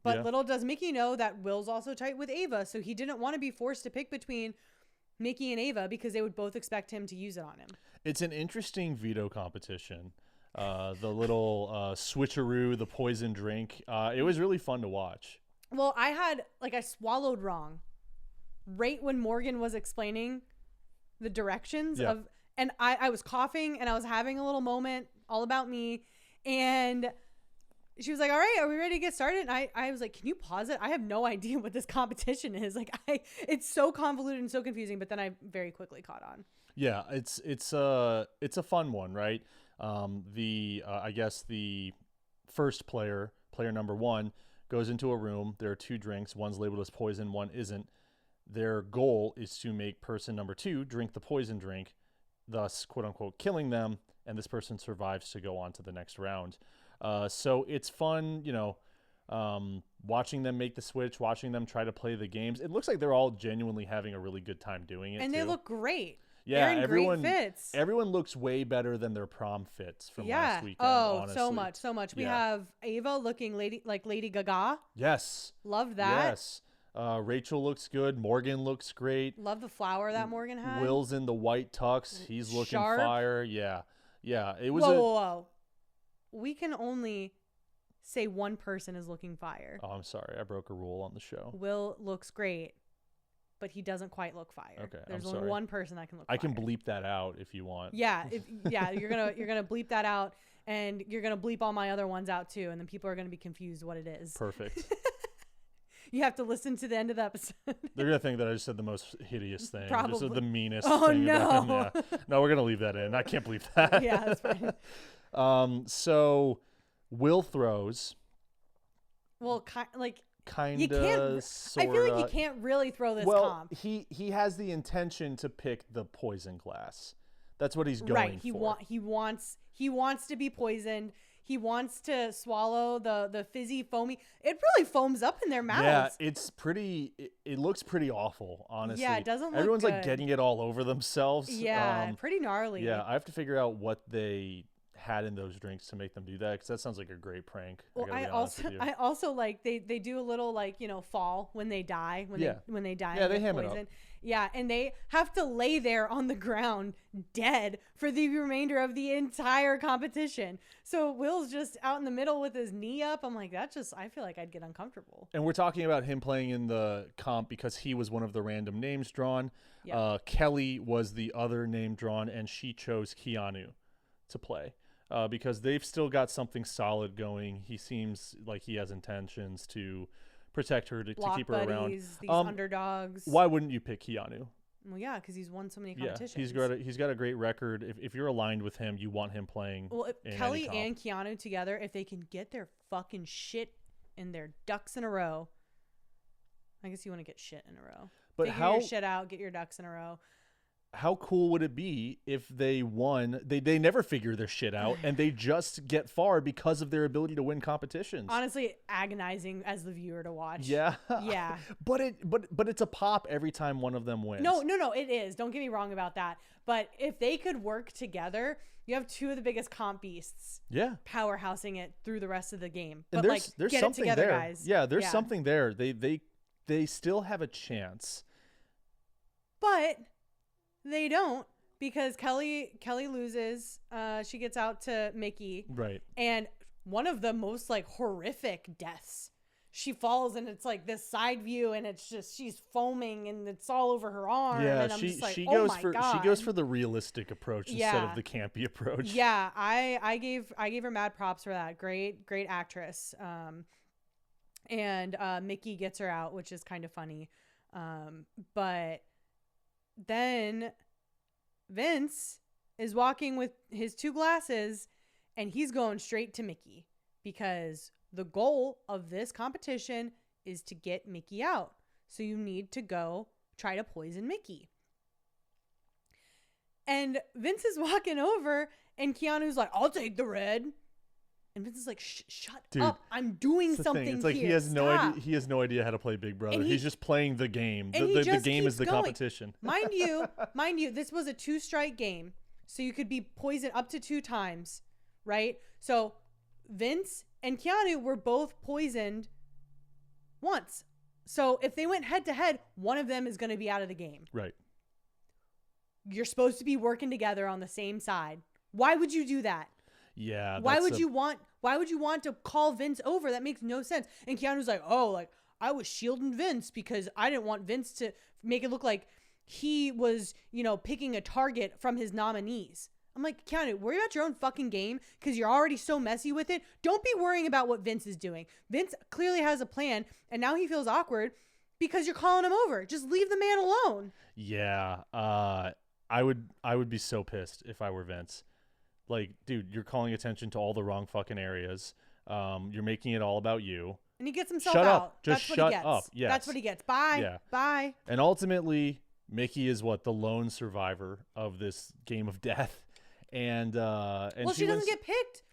But little does Mickey know that Will's also tight with Ava, so he didn't want to be forced to pick between Mickey and Ava, because they would both expect him to use it on him. It's an interesting veto competition. The little switcheroo, the poison drink. It was really fun to watch. Well, I swallowed wrong right when Morgan was explaining the directions of, and I was coughing and I was having a little moment all about me, and she was like, all right, are we ready to get started? And I was like, can you pause it? I have no idea what this competition is. Like, it's so convoluted and so confusing, but then I very quickly caught on. Yeah, it's a fun one, right? I guess the first player number 1, goes into a room. There are 2 drinks. One's labeled as poison, one isn't. Their goal is to make person number 2 drink the poison drink, thus, quote unquote, killing them, and this person survives to go on to the next round. So it's fun, you know, watching them make the switch, watching them try to play the games. It looks like they're all genuinely having a really good time doing it. And they look great. Yeah, everyone great fits. Everyone looks way better than their prom fits from last weekend. Oh, honestly. so much. We have Ava looking like Lady Gaga. Yes. Love that. Yes. Rachel looks good. Morgan looks great. Love the flower that Morgan had. Will's in the white tux. He's looking fire. Yeah. It was whoa. We can only say one person is looking fire. Oh, I'm sorry. I broke a rule on the show. Will looks great, but he doesn't quite look fire. Okay, There's I'm only sorry. one person that can look I fire. can bleep that out if you want. Yeah, you're gonna bleep that out, and you're gonna bleep all my other ones out too, and then people are gonna be confused what it is. Perfect. You have to listen to the end of the episode. They're gonna think that I just said the most hideous thing. Probably. Just the meanest Oh, thing no. about him. Yeah. No, we're gonna leave that in. I can't believe that. Yeah, that's fine. So Will throws. Well, Kind you can't. of. I feel like you can't really throw this comp. He has the intention to pick the poison glass. That's what he's going right. for. He wants to be poisoned. He wants to swallow the fizzy foamy. It really foams up in their mouths. Yeah, it's pretty. It looks pretty awful, honestly. Yeah, it doesn't look Everyone's good. like getting it all over themselves. Yeah, pretty gnarly. Yeah, I have to figure out what they had in those drinks to make them do that, because that sounds like a great prank. Well, I also like they do a little like, you know, fall when they die when they die. Yeah, they get ham it poisoned. up. Yeah, and they have to lay there on the ground dead for the remainder of the entire competition. So Will's just out in the middle with his knee up. I'm like, I feel like I'd get uncomfortable. And we're talking about him playing in the comp because he was one of the random names drawn. Yeah. Kelly was the other name drawn, and she chose Keanu to play because they've still got something solid going. He seems like he has intentions to protect her to keep her around. These underdogs. Why wouldn't you pick Keanu? Well, yeah, because he's won so many competitions. Yeah, he's got a great record. If you're aligned with him, you want him playing. Well, if Kelly and Keanu together, if they can get their fucking shit and their ducks in a row, I guess you want to get shit in a row. But figure your shit out, get your ducks in a row. How cool would it be if they won? They never figure their shit out, and they just get far because of their ability to win competitions. Honestly, agonizing as the viewer to watch. Yeah. Yeah. But it's a pop every time one of them wins. No, it is. Don't get me wrong about that. But if they could work together, you have two of the biggest comp beasts. Yeah. Powerhousing it through the rest of the game. And but there's get something it together, there. guys. Yeah, there's something there. They still have a chance. But they don't, because Kelly loses. She gets out to Mickey. Right. And one of the most like horrific deaths. She falls and it's like this side view and it's just she's foaming and it's all over her arm. Yeah, and I'm just like, she oh goes my for God. she goes for the realistic approach instead of the campy approach. Yeah, I gave her mad props for that. Great actress. And Mickey gets her out, which is kind of funny. But then Vince is walking with his two glasses and he's going straight to Mickey because the goal of this competition is to get Mickey out. So you need to go try to poison Mickey. And Vince is walking over and Keanu's like, I'll take the red. And Vince is like, shut up. I'm doing something here. It's like he has no idea. He has no idea how to play Big Brother. He's just playing the game. The game is the competition. Mind you, this was a 2-strike game. So you could be poisoned up to 2 times, right? So Vince and Keanu were both poisoned once. So if they went head to head, one of them is going to be out of the game. Right. You're supposed to be working together on the same side. Why would you do that? Yeah. Why would you want to call Vince over? That makes no sense. And Keanu's like, oh, like I was shielding Vince because I didn't want Vince to make it look like he was, picking a target from his nominees. I'm like, Keanu, worry about your own fucking game because you're already so messy with it. Don't be worrying about what Vince is doing. Vince clearly has a plan, and now he feels awkward because you're calling him over. Just leave the man alone. Yeah. I would be so pissed if I were Vince. Like, dude, you're calling attention to all the wrong fucking areas. You're making it all about you. And he gets himself out. Up. Just shut up. Yes. That's what he gets. Bye. Yeah. Bye. And ultimately, Mickey is the lone survivor of this game of death. And she doesn't get picked.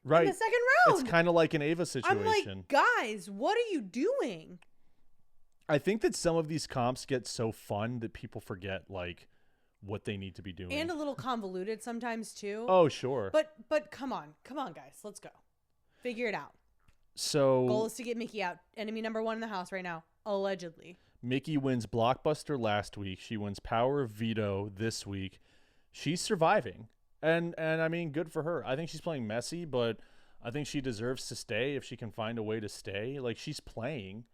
Right. In the second round. It's kind of like an Ava situation. I'm like, guys, what are you doing? I think that some of these comps get so fun that people forget like what they need to be doing. And a little convoluted sometimes too. Oh, sure. But come on, guys, let's go. Figure it out. So goal is to get Mickey out. Enemy number 1 in the house right now, allegedly. Mickey wins Blockbuster last week. She wins Power of Veto this week. She's surviving. And I mean, good for her. I think she's playing messy, but I think she deserves to stay if she can find a way to stay. Like, she's playing.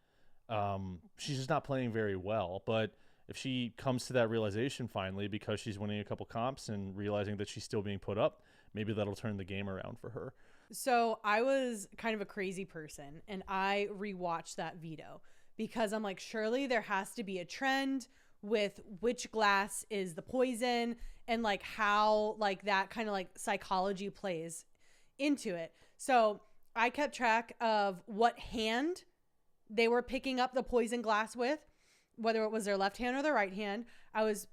She's just not playing very well. But if she comes to that realization finally because she's winning a couple comps and realizing that she's still being put up, maybe that'll turn the game around for her. So I was kind of a crazy person, and I rewatched that veto because I'm like, surely there has to be a trend with which glass is the poison and like how like that kind of like psychology plays into it. So I kept track of what hand they were picking up the poison glass with, whether it was their left hand or their right hand. I was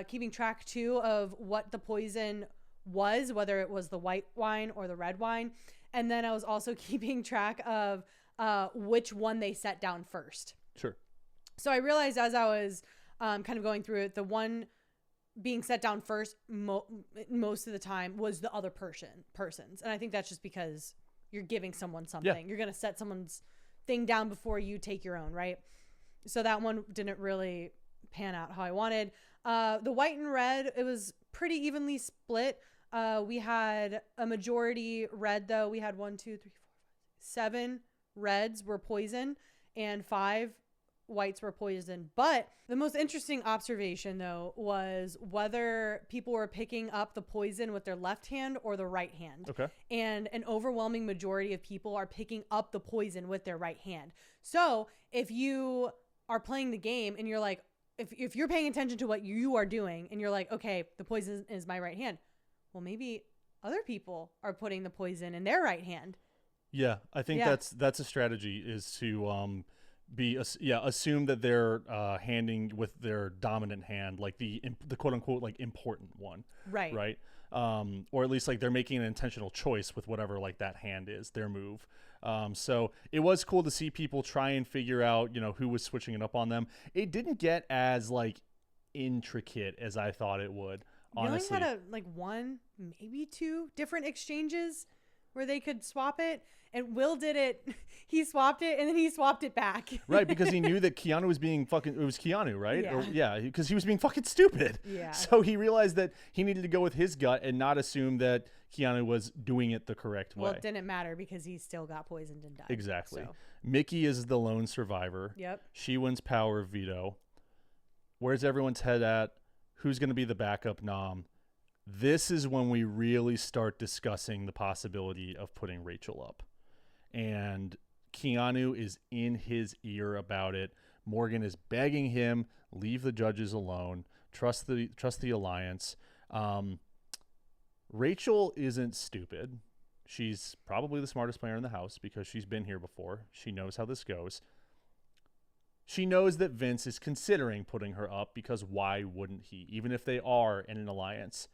keeping track too of what the poison was, whether it was the white wine or the red wine. And then I was also keeping track of which one they set down first. Sure. So I realized as I was kind of going through it, the one being set down first most of the time was the other person's. And I think that's just because you're giving someone something. Yeah. You're going to set someone's thing down before you take your own, right? So that one didn't really pan out how I wanted. The white and red, it was pretty evenly split. We had a majority red, though. We had 7 reds were poison and 5 whites were poison. But the most interesting observation, though, was whether people were picking up the poison with their left hand or the right hand. Okay. And an overwhelming majority of people are picking up the poison with their right hand. So if you are playing the game and you're like, if you're paying attention to what you are doing and you're like, okay, the poison is my right hand. Well, maybe other people are putting the poison in their right hand. Yeah, I think that's a strategy, is to assume that they're handing with their dominant hand, like the quote unquote like important one. Right. Or at least like they're making an intentional choice with whatever like that hand is, their move. So it was cool to see people try and figure out, who was switching it up on them. It didn't get as like intricate as I thought it would. Honestly, we only had one, maybe 2 different exchanges where they could swap it. And Will did it. He swapped it and then he swapped it back. Right, because he knew that Keanu was being it was Keanu, right? Yeah. Because he was being fucking stupid. Yeah. So he realized that he needed to go with his gut and not assume that Keanu was doing it the correct way. Well, it didn't matter because he still got poisoned and died. Exactly. So. Mickey is the lone survivor. Yep. She wins power of veto. Where's everyone's head at? Who's going to be the backup nom? This is when we really start discussing the possibility of putting Rachel up. And Keanu is in his ear about it. Morgan is begging him, leave the judges alone, trust the alliance. Rachel isn't stupid. She's probably the smartest player in the house because she's been here before. She knows how this goes. She knows that Vince is considering putting her up because why wouldn't he, even if they are in an alliance?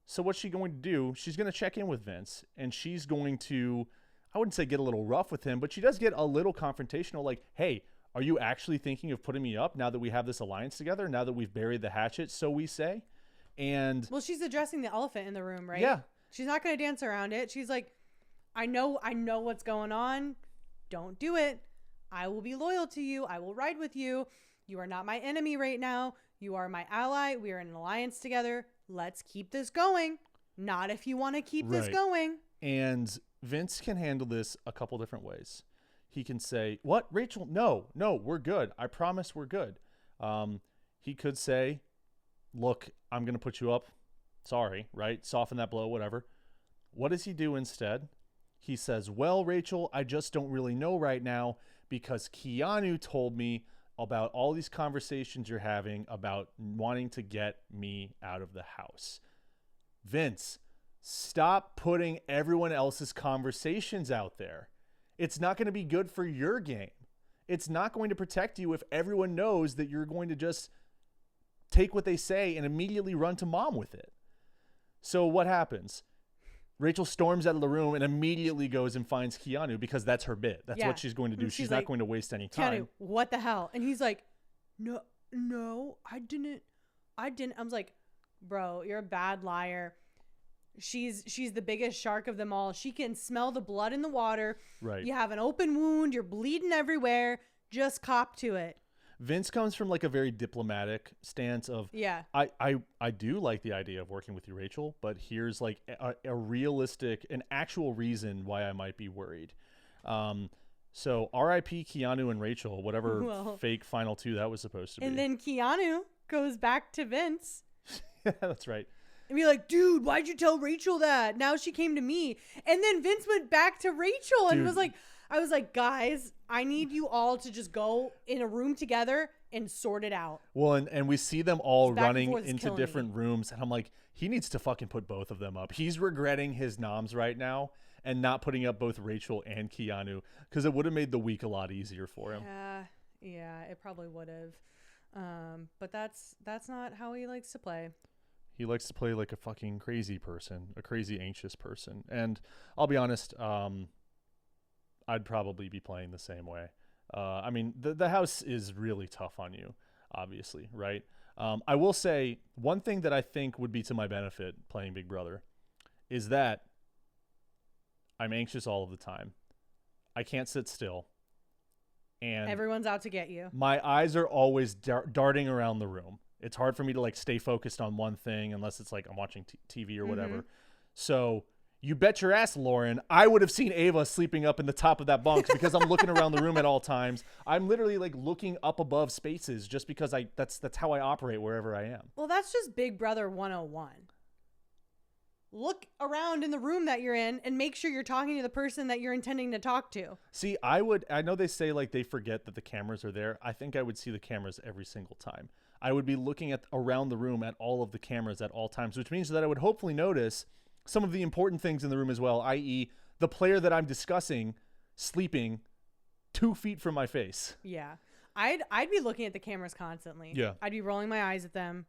So what's she going to do? She's going to check in with Vince, and she's going to, I wouldn't say get a little rough with him, but she does get a little confrontational, like, hey, are you actually thinking of putting me up now that we have this alliance together, now that we've buried the hatchet, so we say? And well, she's addressing the elephant in the room, right? Yeah. She's not going to dance around it. She's like, I know what's going on. Don't do it. I will be loyal to you. I will ride with you. You are not my enemy right now. You are my ally. We are in an alliance together. Let's keep this going. Not if you want to keep this going. And Vince can handle this a couple different ways. He can say, what, Rachel? No, we're good. I promise we're good. He could say, look, I'm going to put you up. Sorry, right? Soften that blow, whatever. What does he do instead? He says, well, Rachel, I just don't really know right now because Keanu told me about all these conversations you're having about wanting to get me out of the house. Vince, stop putting everyone else's conversations out there. It's not going to be good for your game. It's not going to protect you if everyone knows that you're going to just take what they say and immediately run to mom with it. So what happens? Rachel storms out of the room and immediately goes and finds Keanu because that's her bit. That's what she's going to do. She's not going to waste any time. Keanu, what the hell? And he's like, no, I didn't. I was like, bro, you're a bad liar. She's the biggest shark of them all. She can smell the blood in the water. Right. You have an open wound. You're bleeding everywhere. Just cop to it. Vince comes from like a very diplomatic stance of, I do like the idea of working with you, Rachel, but here's like a realistic, an actual reason why I might be worried. So R.I.P. Keanu and Rachel, whatever fake final 2 that was supposed to be. And then Keanu goes back to Vince. Yeah, that's right. And be like, dude, why'd you tell Rachel that? Now she came to me. And then Vince went back to Rachel and was like, I was like, guys, I need you all to just go in a room together and sort it out. Well, and we see them all running into different rooms. And I'm like, he needs to fucking put both of them up. He's regretting his noms right now and not putting up both Rachel and Keanu because it would have made the week a lot easier for him. Yeah, it probably would have. But that's not how he likes to play. He likes to play like a fucking crazy person, a crazy anxious person. And I'll be honest, I'd probably be playing the same way. I mean, the house is really tough on you, obviously, right? I will say one thing that I think would be to my benefit playing Big Brother is that I'm anxious all of the time. I can't sit still. And everyone's out to get you. My eyes are always darting around the room. It's hard for me to like stay focused on one thing unless it's like I'm watching TV or whatever. So you bet your ass, Lauren, I would have seen Ava sleeping up in the top of that bunk because I'm looking around the room at all times. I'm literally like looking up above spaces just because that's how I operate wherever I am. Well, that's just Big Brother 101. Look around in the room that you're in and make sure you're talking to the person that you're intending to talk to. See, I know they say like they forget that the cameras are there. I think I would see the cameras every single time. I would be looking at around the room at all of the cameras at all times, which means that I would hopefully notice some of the important things in the room as well, i.e. the player that I'm discussing sleeping 2 feet from my face. Yeah. I'd be looking at the cameras constantly. Yeah. I'd be rolling my eyes at them.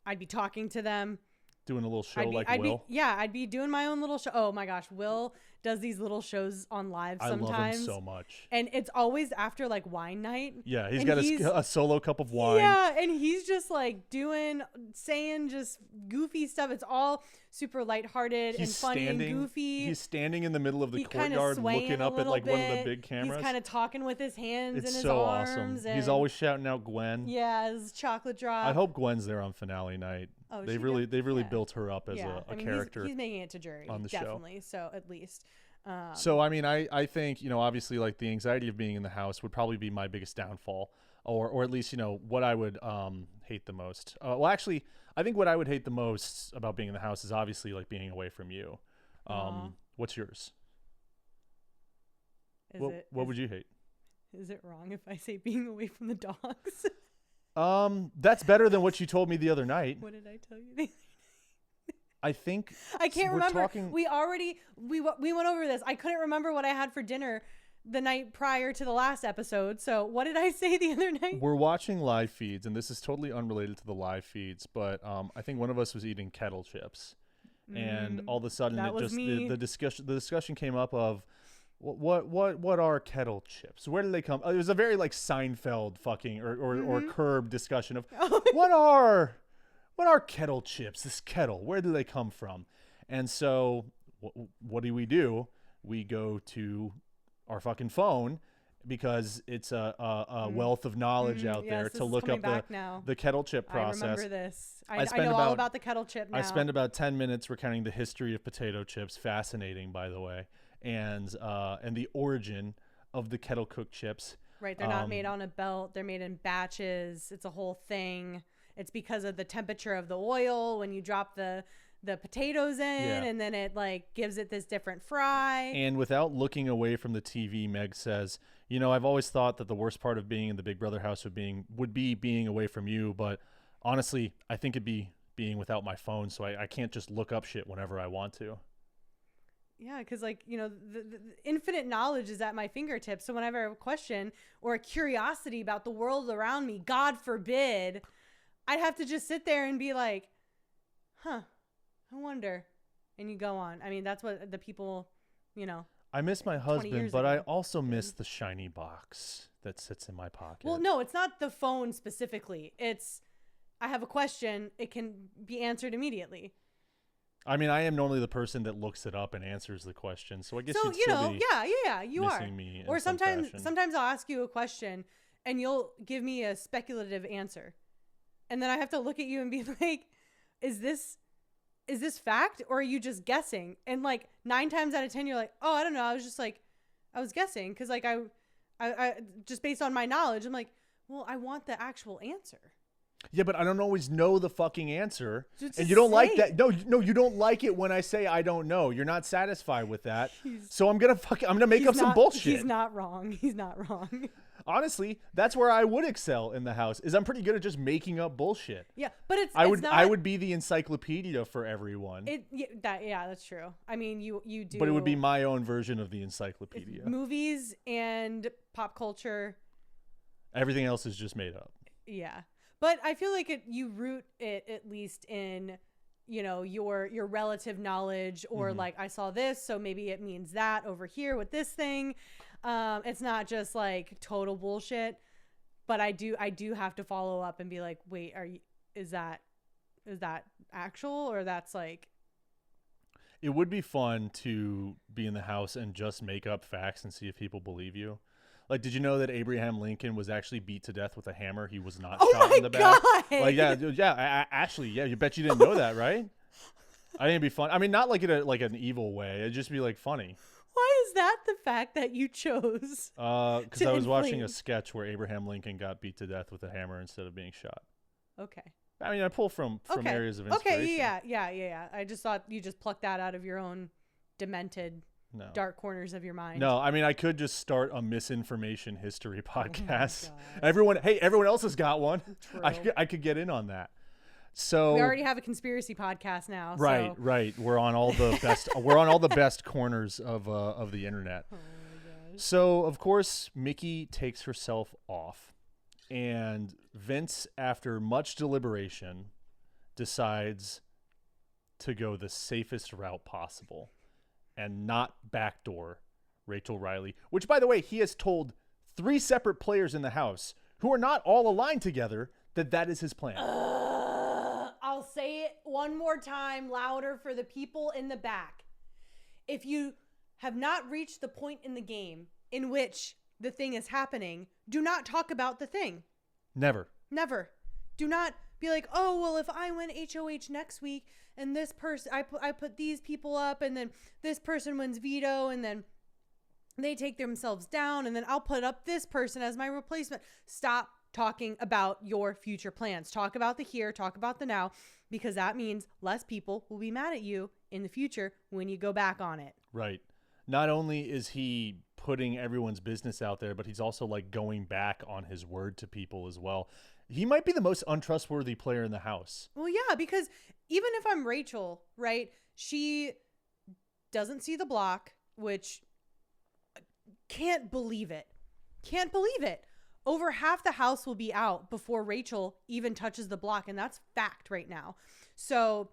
I'd be talking to them. Doing a little show Will. I'd be doing my own little show. Oh my gosh, Will does these little shows on live sometimes. I love him so much. And it's always after like wine night. Yeah, he's got a solo cup of wine. Yeah, and he's just like saying just goofy stuff. It's all super lighthearted and funny and goofy. He's standing in the middle of the courtyard looking up at like one of the big cameras. He's kind of talking with his hands and his so arms. Awesome. He's always shouting out Gwen. Yeah, his chocolate drop. I hope Gwen's there on finale night. Oh, they've really built her up as a character. He's making it to jury on the definitely. show. So at least. So I mean, I think obviously like the anxiety of being in the house would probably be my biggest downfall, or at least what I would hate the most. Well, actually, I think what I would hate the most about being in the house is obviously like being away from you. What's yours? What would you hate? Is it wrong if I say being away from the dogs? That's better than what you told me the other night. What did I tell you? I think I can't remember. We went over this. I couldn't remember what I had for dinner the night prior to the last episode. So what did I say the other night? We're watching live feeds, and this is totally unrelated to the live feeds, but I think one of us was eating kettle chips, and all of a sudden the discussion came up of what are kettle chips? Where did they come? It was a very like Seinfeld fucking or Curb discussion of what are kettle chips? This kettle, where do they come from? And so what do? We go to our fucking phone because it's a wealth of knowledge out there to look up the kettle chip process. I remember this. I know all about the kettle chip now. I spend about 10 minutes recounting the history of potato chips. Fascinating, by the way. And the origin of the kettle cooked chips. Right, they're not made on a belt. They're made in batches. It's a whole thing. It's because of the temperature of the oil when you drop the potatoes in, and then it like gives it this different fry. And without looking away from the TV, Meg says, I've always thought that the worst part of being in the Big Brother house would be being away from you, but honestly, I think it'd be being without my phone, so I can't just look up shit whenever I want to. Yeah, because the infinite knowledge is at my fingertips. So whenever I have a question or a curiosity about the world around me, God forbid, I'd have to just sit there and be like, I wonder. And you go on. I mean, that's what the people, I miss my husband, but I also miss the shiny box that sits in my pocket. Well, no, it's not the phone specifically. It's, I have a question. It can be answered immediately. I mean, I am normally the person that looks it up and answers the question, so I guess you'd still be you are. Me or sometimes I'll ask you a question, and you'll give me a speculative answer, and then I have to look at you and be like, "Is this fact, or are you just guessing?" And like 9 times out of 10, you're like, "Oh, I don't know. I was guessing because like I just based on my knowledge, I'm like, well, I want the actual answer." Yeah, but I don't always know the fucking answer. And you don't like that. No, you don't like it when I say I don't know. You're not satisfied with that. So I'm going to make up some bullshit. He's not wrong. Honestly, that's where I would excel in the house. Is I'm pretty good at just making up bullshit. Yeah, but I would be the encyclopedia for everyone. That's true. I mean, you do. But it would be my own version of the encyclopedia. Movies and pop culture. Everything else is just made up. Yeah. But I feel like you root it at least in your relative knowledge, or like, I saw this, so maybe it means that over here with this thing. It's not just like total bullshit, but I do have to follow up and be like, wait, is that actual, or that's like. It would be fun to be in the house and just make up facts and see if people believe you. Like, did you know that Abraham Lincoln was actually beat to death with a hammer? He was not shot in the back. Like, yeah, dude, yeah. Actually, yeah. You bet you didn't know that, right? I think it'd be fun. I mean, not like in an evil way. It'd just be like funny. Why is that the fact that you chose? Because I was watching a sketch where Abraham Lincoln got beat to death with a hammer instead of being shot. Okay. I mean, I pull from areas of inspiration. Okay, yeah. I just thought you just plucked that out of your own demented dark corners of your mind. No, I mean, I could just start a misinformation history podcast. Everyone else has got one. True. I could get in on that. So we already have a conspiracy podcast now. Right, so. Right. We're on all the best. We're on all the best corners of the internet. Oh my gosh. So of course, Mickey takes herself off, and Vince, after much deliberation, decides to go the safest route possible and not backdoor Rachel Rylie, which, by the way, he has told 3 separate players in the house who are not all aligned together that is his plan. I'll say it one more time louder for the people in the back. If you have not reached the point in the game in which the thing is happening, do not talk about the thing. Never. Do not be like, oh, well, if I win HOH next week and this person, I put these people up, and then this person wins veto, and then they take themselves down, and then I'll put up this person as my replacement. Stop talking about your future plans. Talk about the here, talk about the now, because that means less people will be mad at you in the future when you go back on it. Right. Not only is he putting everyone's business out there, but he's also like going back on his word to people as well. He might be the most untrustworthy player in the house. Well, yeah, because even if I'm Rachel, right, she doesn't see the block, which can't believe it. Over half the house will be out before Rachel even touches the block, and that's fact right now. So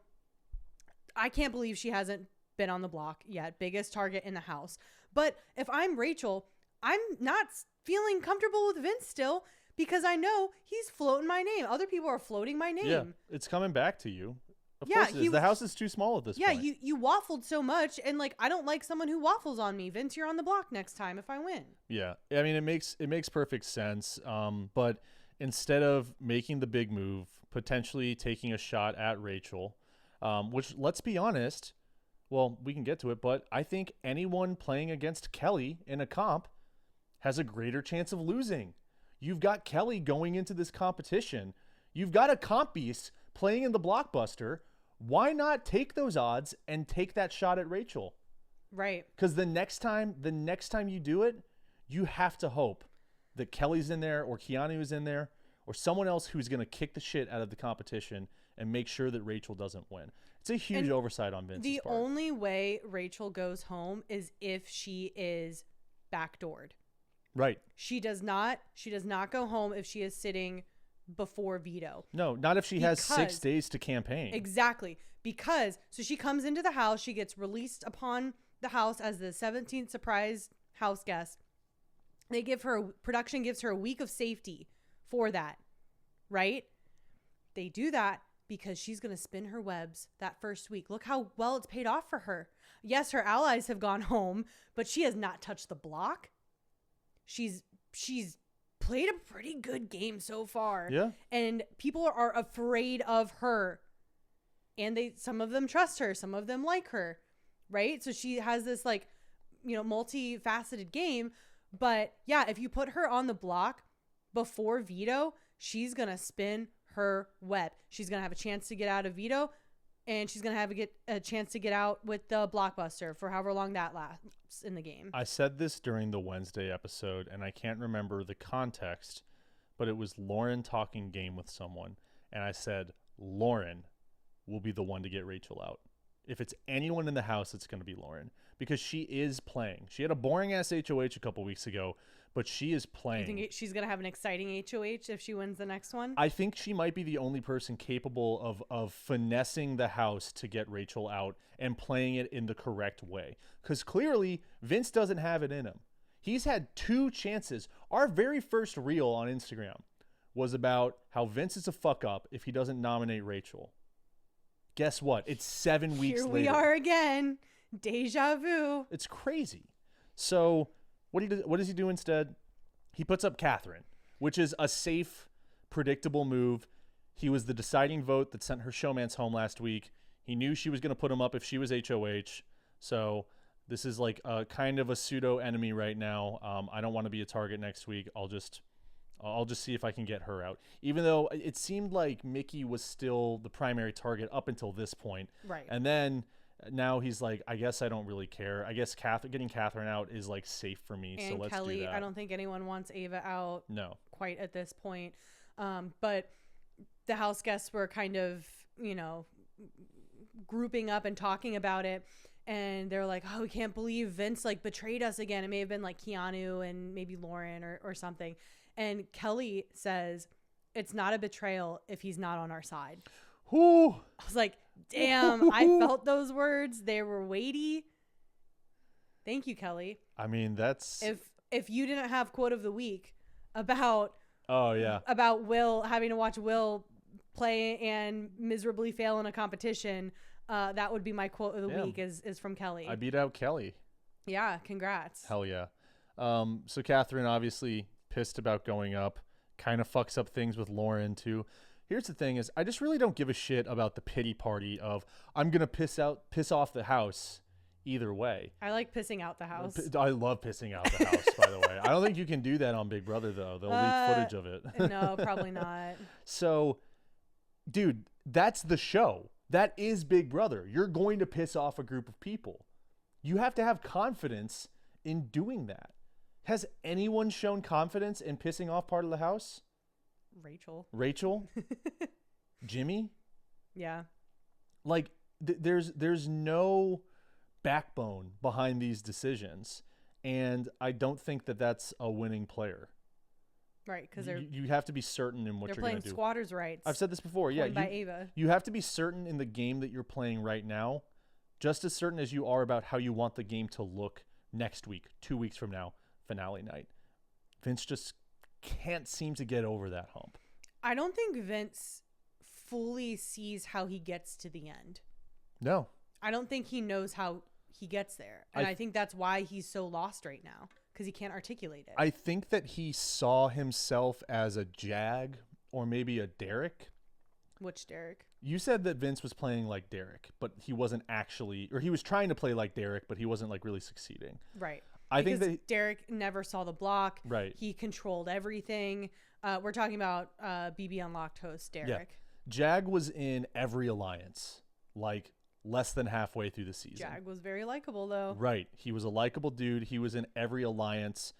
I can't believe she hasn't been on the block yet. Biggest target in the house. But if I'm Rachel, I'm not feeling comfortable with Vince still, because I know he's floating my name. Other people are floating my name. Yeah, it's coming back to you. Of course it is. The house is too small at this point. Yeah, you waffled so much, and like, I don't like someone who waffles on me. Vince, you're on the block next time if I win. Yeah, I mean, it makes perfect sense. But instead of making the big move, potentially taking a shot at Rachel, which, let's be honest, well, we can get to it, but I think anyone playing against Kelly in a comp has a greater chance of losing. You've got Kelly going into this competition. You've got a comp beast playing in the blockbuster. Why not take those odds and take that shot at Rachel? Right. Because the next time you do it, you have to hope that Kelly's in there, or Keanu's in there, or someone else who's going to kick the shit out of the competition and make sure that Rachel doesn't win. It's a huge oversight on Vince's part. The only way Rachel goes home is if she is backdoored. Right. She does not go home if she is sitting before veto. No, not if she has 6 days to campaign. Exactly. So she comes into the house, she gets released upon the house as the 17th surprise house guest. Production gives her a week of safety for that. Right? They do that because she's going to spin her webs that first week. Look how well it's paid off for her. Yes, her allies have gone home, but she has not touched the block. She's played a pretty good game so far. Yeah. And people are afraid of her. And some of them trust her, some of them like her. Right? So she has this multifaceted game. But yeah, if you put her on the block before veto, she's going to spin her web. She's going to have a chance to get out of veto, and she's going to have a chance to get out with the blockbuster for however long that lasts in the game. I said this during the Wednesday episode, and I can't remember the context, but it was Lauren talking game with someone. And I said, Lauren will be the one to get Rachel out. If it's anyone in the house, it's going to be Lauren, because she is playing. She had a boring ass HOH a couple weeks ago, but she is playing. You think she's going to have an exciting HOH if she wins the next one? I think she might be the only person capable of finessing the house to get Rachel out and playing it in the correct way. Because clearly, Vince doesn't have it in him. He's had 2 chances. Our very first reel on Instagram was about how Vince is a fuck up if he doesn't nominate Rachel. Guess what? It's 7 weeks later. Here we are again. Deja vu. It's crazy. So what does he do instead? He puts up Katherine, which is a safe, predictable move. He was the deciding vote that sent her showmance home last week. He knew she was going to put him up if she was HOH. So this is like a kind of a pseudo enemy right now. I don't want to be a target next week. I'll just see if I can get her out. Even though it seemed like Mickey was still the primary target up until this point. Right. And then now he's like, I guess I don't really care. I guess getting Katherine out is like safe for me. And so let's Kelly, do that. I don't think anyone wants Ava out. No. Quite at this point. But the house guests were kind of, grouping up and talking about it. And they're like, oh, we can't believe Vince like betrayed us again. It may have been like Keanu and maybe Lauren or something. And Kelly says, it's not a betrayal if he's not on our side. Ooh. I was like, damn, I felt those words. They were weighty. Thank you, Kelly. I mean, that's... If you didn't have quote of the week about... Oh, yeah. About Will, having to watch Will play and miserably fail in a competition, that would be my quote of the week is from Kelly. I beat out Kelly. Yeah, congrats. Hell yeah. So Katherine obviously pissed about going up, kind of fucks up things with Lauren too. Here's the thing is I just really don't give a shit about the pity party of I'm going to piss off the house either way. I like pissing out the house. I love pissing out the house, by the way. I don't think you can do that on Big Brother though. They'll leak footage of it. No, probably not. So, dude, that's the show. That is Big Brother. You're going to piss off a group of people. You have to have confidence in doing that. Has anyone shown confidence in pissing off part of the house? Rachel? Jimmy? Yeah. Like, there's no backbone behind these decisions. And I don't think that that's a winning player. Right, because you have to be certain in what you're going to do. They're playing squatters' rights. I've said this before. Yeah, by Ava. You have to be certain in the game that you're playing right now, just as certain as you are about how you want the game to look next week, 2 weeks from now, finale night. Vince just can't seem to get over that hump. I don't think Vince fully sees how he gets to the end. No. I don't think he knows how he gets there. And I think that's why he's so lost right now. Because he can't articulate it. I think that he saw himself as a Jag or maybe a Derek. Which Derek? You said that Vince was playing like Derek, but he wasn't actually, or he was trying to play like Derek, but he wasn't like really succeeding. Right. I think that Derek never saw the block. Right. He controlled everything. We're talking about BB Unlocked host Derek. Yeah. Jag was in every alliance, like less than halfway through the season. Jag was very likable though. Right. He was a likable dude. He was in every alliance.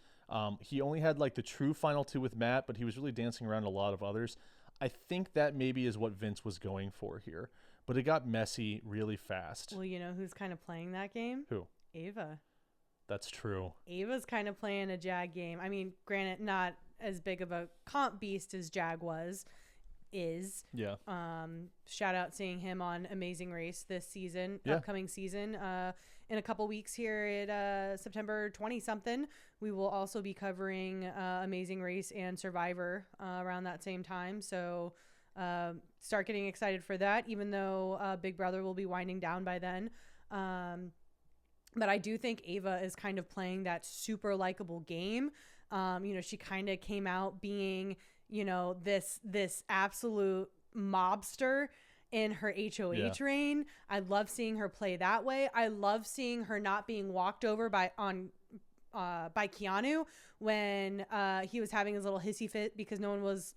He only had like the true final 2 with Matt, but he was really dancing around a lot of others. I think that maybe is what Vince was going for here, but it got messy really fast. Well, you know who's kind of playing that game? Who? Ava. That's true. Ava's kind of playing a Jag game. I mean, granted, not as big of a comp beast as Jag is. Yeah. Shout out seeing him on Amazing Race this season, yeah. Upcoming season. In a couple weeks here at September 20-something, we will also be covering Amazing Race and Survivor around that same time. So start getting excited for that, even though Big Brother will be winding down by then. But I do think Ava is kind of playing that super likable game. She kind of came out being, this absolute mobster in her HOH reign. I love seeing her play that way. I love seeing her not being walked over by Keanu when he was having his little hissy fit because no one was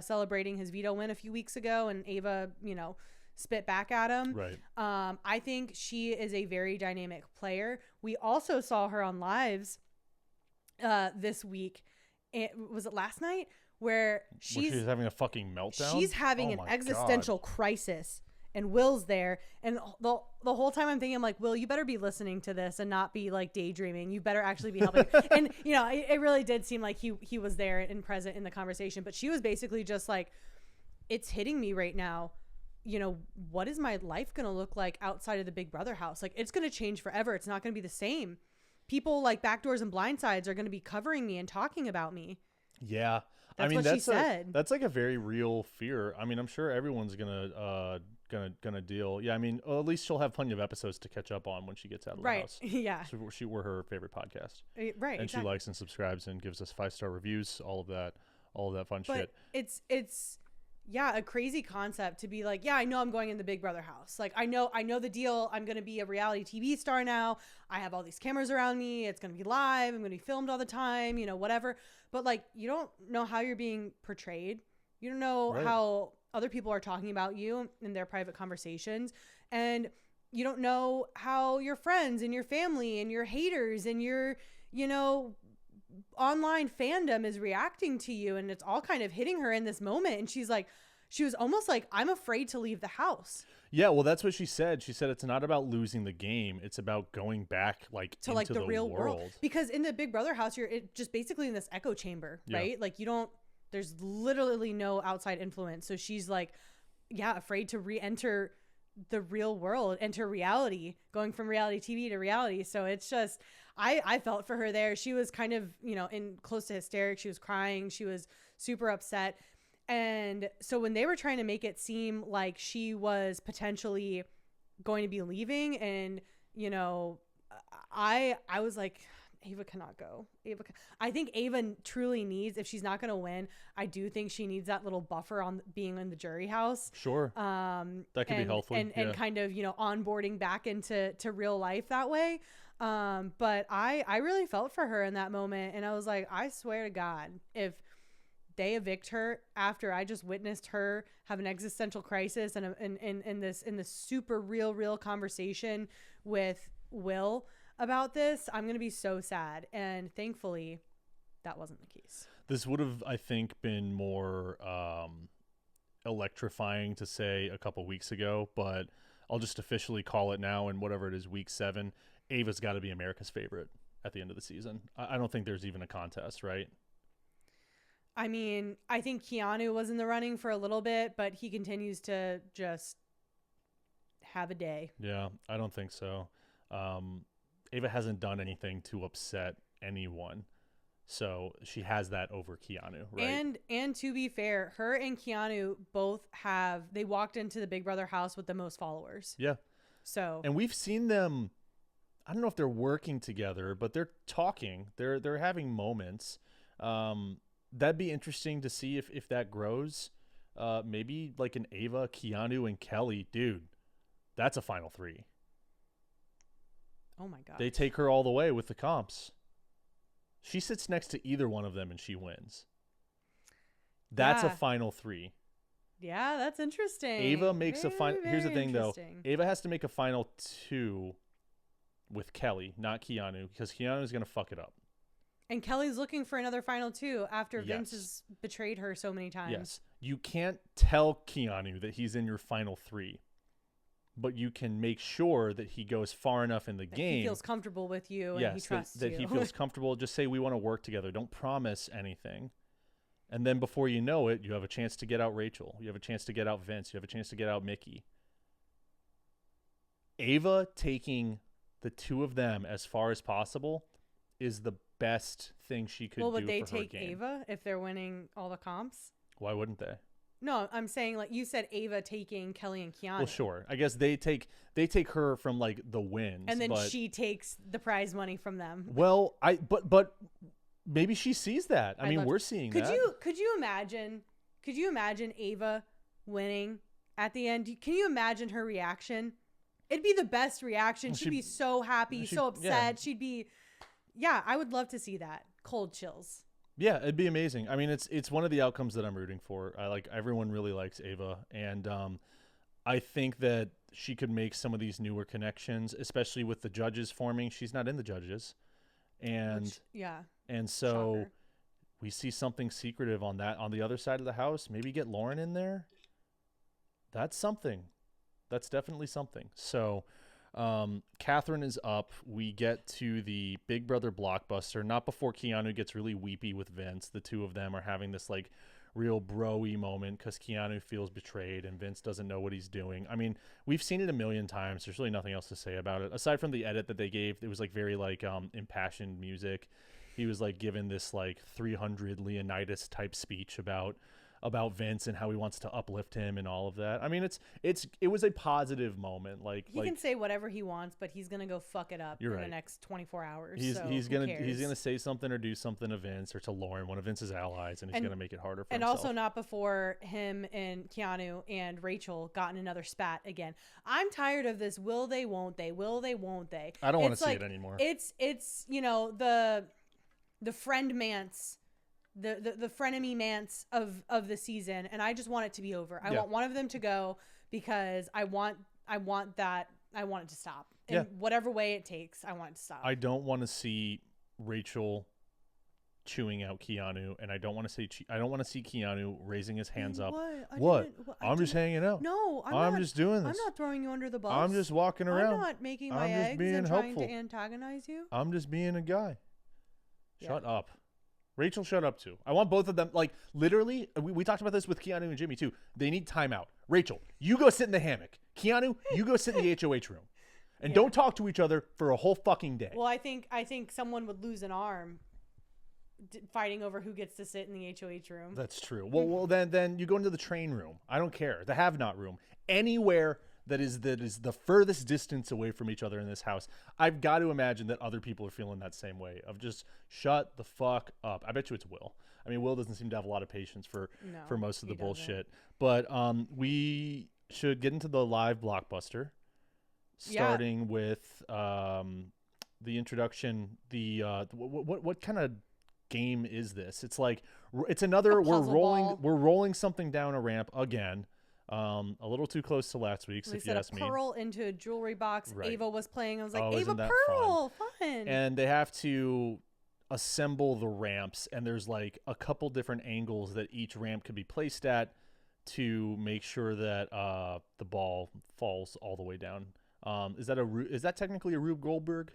celebrating his veto win a few weeks ago, and Ava, spit back at him. Right. I think she is a very dynamic player. We also saw her on lives this week. Was it last night? Where she's having a fucking meltdown. She's having an existential crisis and Will's there. And the whole time I'm thinking, I'm like, Will, you better be listening to this and not be like daydreaming. You better actually be helping. And, you know, it really did seem like he was there and present in the conversation. But she was basically just like, it's hitting me right now. You know, what is my life going to look like outside of the Big Brother house? Like, it's going to change forever. It's not going to be the same. People like Backdoors and Blindsides are going to be covering me and talking about me. Yeah. That's what she said. That's like a very real fear. I mean, I'm sure everyone's gonna deal. Yeah, I mean, well, at least she'll have plenty of episodes to catch up on when she gets out of the house. Yeah. So we're her favorite podcast. Right. And she likes and subscribes and gives us 5-star reviews, all of that fun shit. It's a crazy concept to be like, yeah, I know I'm going in the Big Brother house. Like, I know the deal. I'm going to be a reality TV star now. I have all these cameras around me. It's going to be live. I'm going to be filmed all the time, you know, whatever. But like, you don't know how you're being portrayed. You don't know how other people are talking about you in their private conversations. And you don't know how your friends and your family and your haters and your, you know, online fandom is reacting to you. And it's all kind of hitting her in this moment. And she was almost like, I'm afraid to leave the house. Yeah, well, that's what she said. She said it's not about losing the game. It's about going back into like the real world. world. Because in the Big Brother house, you're just basically in this echo chamber, right? Like there's literally no outside influence. So she's like, afraid to re-enter the real world, enter reality, going from reality TV to reality. So it's just, I felt for her there. She was kind of, you know, in close to hysterics. She was crying. She was super upset. And so when they were trying to make it seem like she was potentially going to be leaving, and, you know, I was like, Ava cannot go. I think Ava truly needs, if she's not going to win, I do think she needs that little buffer on being in the jury house. Sure. That could be helpful. And kind of, you know, onboarding back into real life that way. But I really felt for her in that moment. And I was like, I swear to God, if they evict her after I just witnessed her have an existential crisis and in this super real conversation with Will about this, I'm going to be so sad. And thankfully that wasn't the case. This would have, I think, been more electrifying to say a couple weeks ago, but I'll just officially call it now. And whatever it is, week 7, Ava's got to be America's favorite at the end of the season. I don't think there's even a contest, right? I mean, I think Keanu was in the running for a little bit, but he continues to just have a day. Yeah, I don't think so. Ava hasn't done anything to upset anyone, so she has that over Keanu, right? And to be fair, her and Keanu both they walked into the Big Brother house with the most followers. Yeah. So, and we've seen them, I don't know if they're working together, but they're talking. They're having moments. That'd be interesting to see if that grows. Maybe like an Ava, Keanu, and Kelly. Dude, that's a final 3. Oh my God. They take her all the way with the comps. She sits next to either one of them and she wins. That's a final 3. Yeah, that's interesting. Ava makes a final. Here's the thing, though. Ava has to make a final 2 with Kelly, not Keanu, because Keanu is going to fuck it up. And Kelly's looking for another final 2 after Vince has betrayed her so many times. Yes. You can't tell Keanu that he's in your final 3, but you can make sure that he goes far enough in the game. He feels comfortable with you and he trusts that you. He feels comfortable. Just say, we want to work together. Don't promise anything. And then before you know it, you have a chance to get out Rachel. You have a chance to get out Vince. You have a chance to get out Mickey. Ava taking the 2 of them as far as possible is the best thing she could do for her game. Well, would they take Ava if they're winning all the comps? Why wouldn't they? No, I'm saying, like you said, Ava taking Kelly and Keanu. Well, sure. I guess they take her from like the wins, and then she takes the prize money from them. Well, but maybe she sees that. I mean, we're seeing that. Could you imagine? Could you imagine Ava winning at the end? Can you imagine her reaction? It'd be the best reaction. She'd be so happy, so upset. Yeah. She'd be, I would love to see that. Cold chills. Yeah, it'd be amazing. I mean, it's one of the outcomes that I'm rooting for. Everyone really likes Ava, and I think that she could make some of these newer connections, especially with the judges forming. She's not in the judges, and so shocker. We see something secretive on the other side of the house. Maybe get Lauren in there. That's something. That's definitely something. So Katherine is up. We get to the Big Brother blockbuster, not before Keanu gets really weepy with Vince. The two of them are having this like real bro-y moment because Keanu feels betrayed and Vince doesn't know what he's doing. I mean, we've seen it a million times. There's really nothing else to say about it. Aside from the edit that they gave, it was like very like impassioned music. He was like given this like 300 Leonidas type speech about Vince and how he wants to uplift him and all of that. I mean, it was a positive moment. Like he can say whatever he wants, but he's gonna go fuck it up in the next 24 hours. He's gonna say something or do something to Vince or to Lauren, one of Vince's allies, and he's gonna make it harder for himself. And also not before him and Keanu and Rachel got in another spat again. I'm tired of this. Will they? Won't they? Will they? Won't they? I don't want to see it anymore. It's the friend mance. The frenemy mance of the season, and I just want it to be over. I want one of them to go because I want it to stop in whatever way it takes. I want it to stop. I don't want to see Rachel chewing out Keanu, and I don't want to see Keanu raising his hands up. What? I'm just hanging out. No, I'm just doing this. I'm not throwing you under the bus. I'm just walking around. I'm not making my eggs and trying to antagonize you. I'm just being a guy. Shut up. Rachel, shut up too. I want both of them. Like literally, we talked about this with Keanu and Jimmy too. They need timeout. Rachel, you go sit in the hammock. Keanu, you go sit in the HOH room, and don't talk to each other for a whole fucking day. Well, I think someone would lose an arm fighting over who gets to sit in the HOH room. That's true. Well, then you go into the train room. I don't care. The have-not room. Anywhere that is the furthest distance away from each other in this house. I've got to imagine that other people are feeling that same way of just shut the fuck up. I bet you it's Will. I mean, Will doesn't seem to have a lot of patience for most of the bullshit. But we should get into the live blockbuster, starting with the introduction. What kind of game is this? It's like it's another we're rolling something down a ramp again. A little too close to last week's, if you ask me. Pearl into a jewelry box. Right. Ava was playing. I was like, Ava Pearl, fun. And they have to assemble the ramps, and there's like a couple different angles that each ramp could be placed at to make sure that the ball falls all the way down. Is that technically a Rube Goldberg?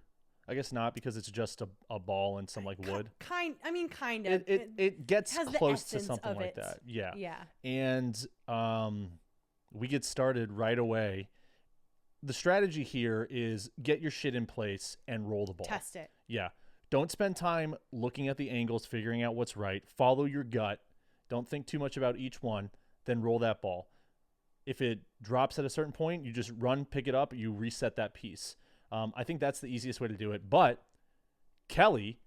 I guess not, because it's just a ball and some like wood. Kind of. It gets close to something like that. Yeah. Yeah. And we get started right away. The strategy here is get your shit in place and roll the ball. Test it. Yeah. Don't spend time looking at the angles, figuring out what's right. Follow your gut. Don't think too much about each one. Then roll that ball. If it drops at a certain point, you just run, pick it up, you reset that piece. I think that's the easiest way to do it. But Kelly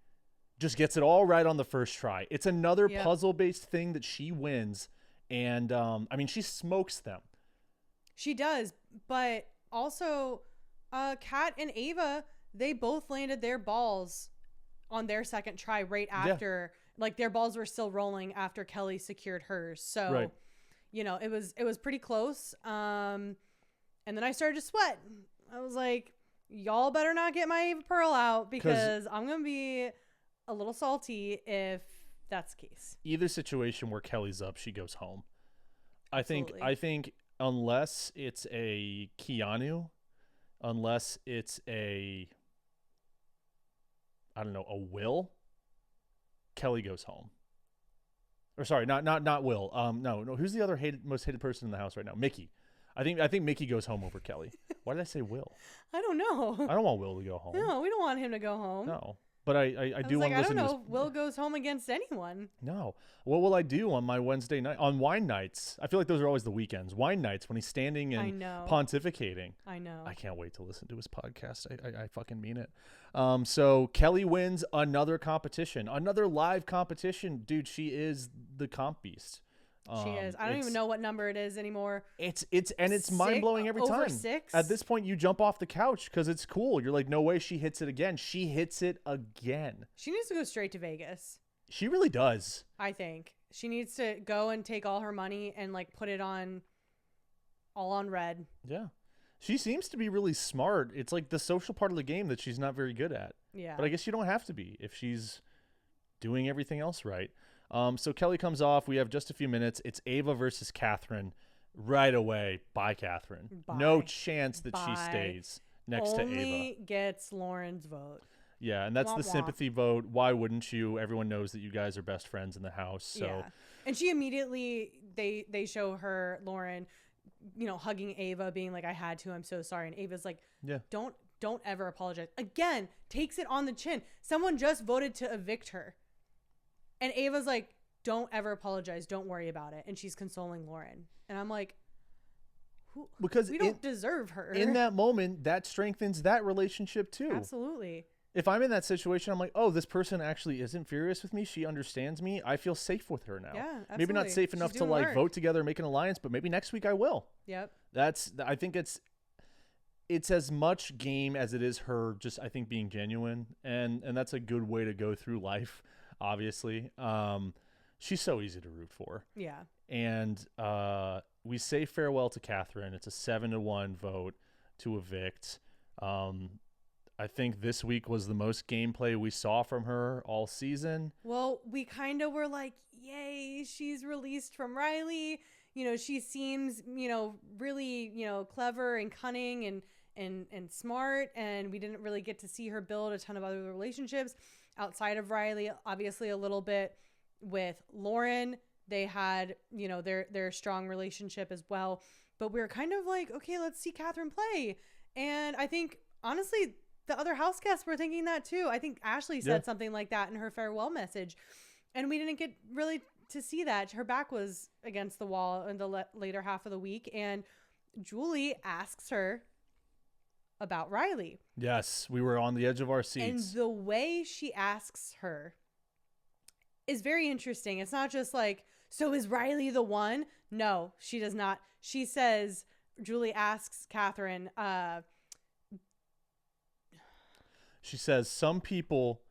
just gets it all right on the first try. It's another puzzle-based thing that she wins. And, I mean, she smokes them. She does. But also, Kat and Ava, they both landed their balls on their second try right after. Like, their balls were still rolling after Kelly secured hers. So, it was pretty close. And then I started to sweat. I was like, y'all better not get my Ava Pearl out because I'm going to be a little salty if that's the case. Either situation where Kelly's up, she goes home. I think unless it's a Keanu, unless it's a Will, Kelly goes home. Or sorry, not Will. No. Who's the other most hated person in the house right now? Mickey. I think Mickey goes home over Kelly. Why did I say Will? I don't know. I don't want Will to go home. No, we don't want him to go home. No. But I do want to listen to his... Will goes home against anyone. No. What will I do on my Wednesday night? On wine nights. I feel like those are always the weekends. Wine nights when he's standing and pontificating. I know. I can't wait to listen to his podcast. I fucking mean it. So Kelly wins another competition. Another live competition. Dude, she is the comp beast. She is. I don't even know what number it is anymore. It's mind-blowing every time. Over 6? At this point, you jump off the couch because it's cool. You're like, no way she hits it again. She hits it again. She needs to go straight to Vegas. She really does. I think. She needs to go and take all her money and like put it on all on red. Yeah. She seems to be really smart. It's like the social part of the game that she's not very good at. Yeah. But I guess you don't have to be if she's doing everything else right. So Kelly comes off. We have just a few minutes. It's Ava versus Katherine. right away. Bye, Katherine. Bye. No chance that she Bye. stays next to Ava. Only gets Lauren's vote. Yeah, and that's Womp the womp. sympathy vote. Why wouldn't you? Everyone knows that you guys are best friends in the house. So Yeah. And she immediately, they show her, Lauren, hugging Ava, being like, I had to, I'm so sorry. And Ava's like, yeah, don't ever apologize. Again, takes it on the chin. Someone just voted to evict her. And Ava's like, don't ever apologize. Don't worry about it. And she's consoling Lauren. And I'm like, because we don't deserve her. In that moment, that strengthens that relationship too. Absolutely. If I'm in that situation, I'm like, oh, this person actually isn't furious with me. She understands me. I feel safe with her now. Yeah, absolutely. Maybe not safe enough to like vote together, make an alliance, but maybe next week I will. Yep. I think it's as much game as it is her just, I think, being genuine. And that's a good way to go through life, obviously. She's so easy to root for. Yeah. And we say farewell to Katherine. It's a 7-1 vote to evict. I think this week was the most gameplay we saw from her all season. Well, we kind of were like, yay, she's released from Rylie. She seems, really, clever and cunning and smart. And we didn't really get to see her build a ton of other relationships outside of Rylie. Obviously, a little bit with Lauren. They had, their strong relationship as well. But we were kind of like, okay, let's see Katherine play. And I think, honestly, the other house guests were thinking that too. I think Ashley said something like that in her farewell message. And we didn't get really to see that. Her back was against the wall in the later half of the week. And Julie asks her about Rylie. Yes, we were on the edge of our seats. And the way she asks her is very interesting. It's not just like, so is Rylie the one? No, she does not. She says, Julie asks Katherine, she says, some people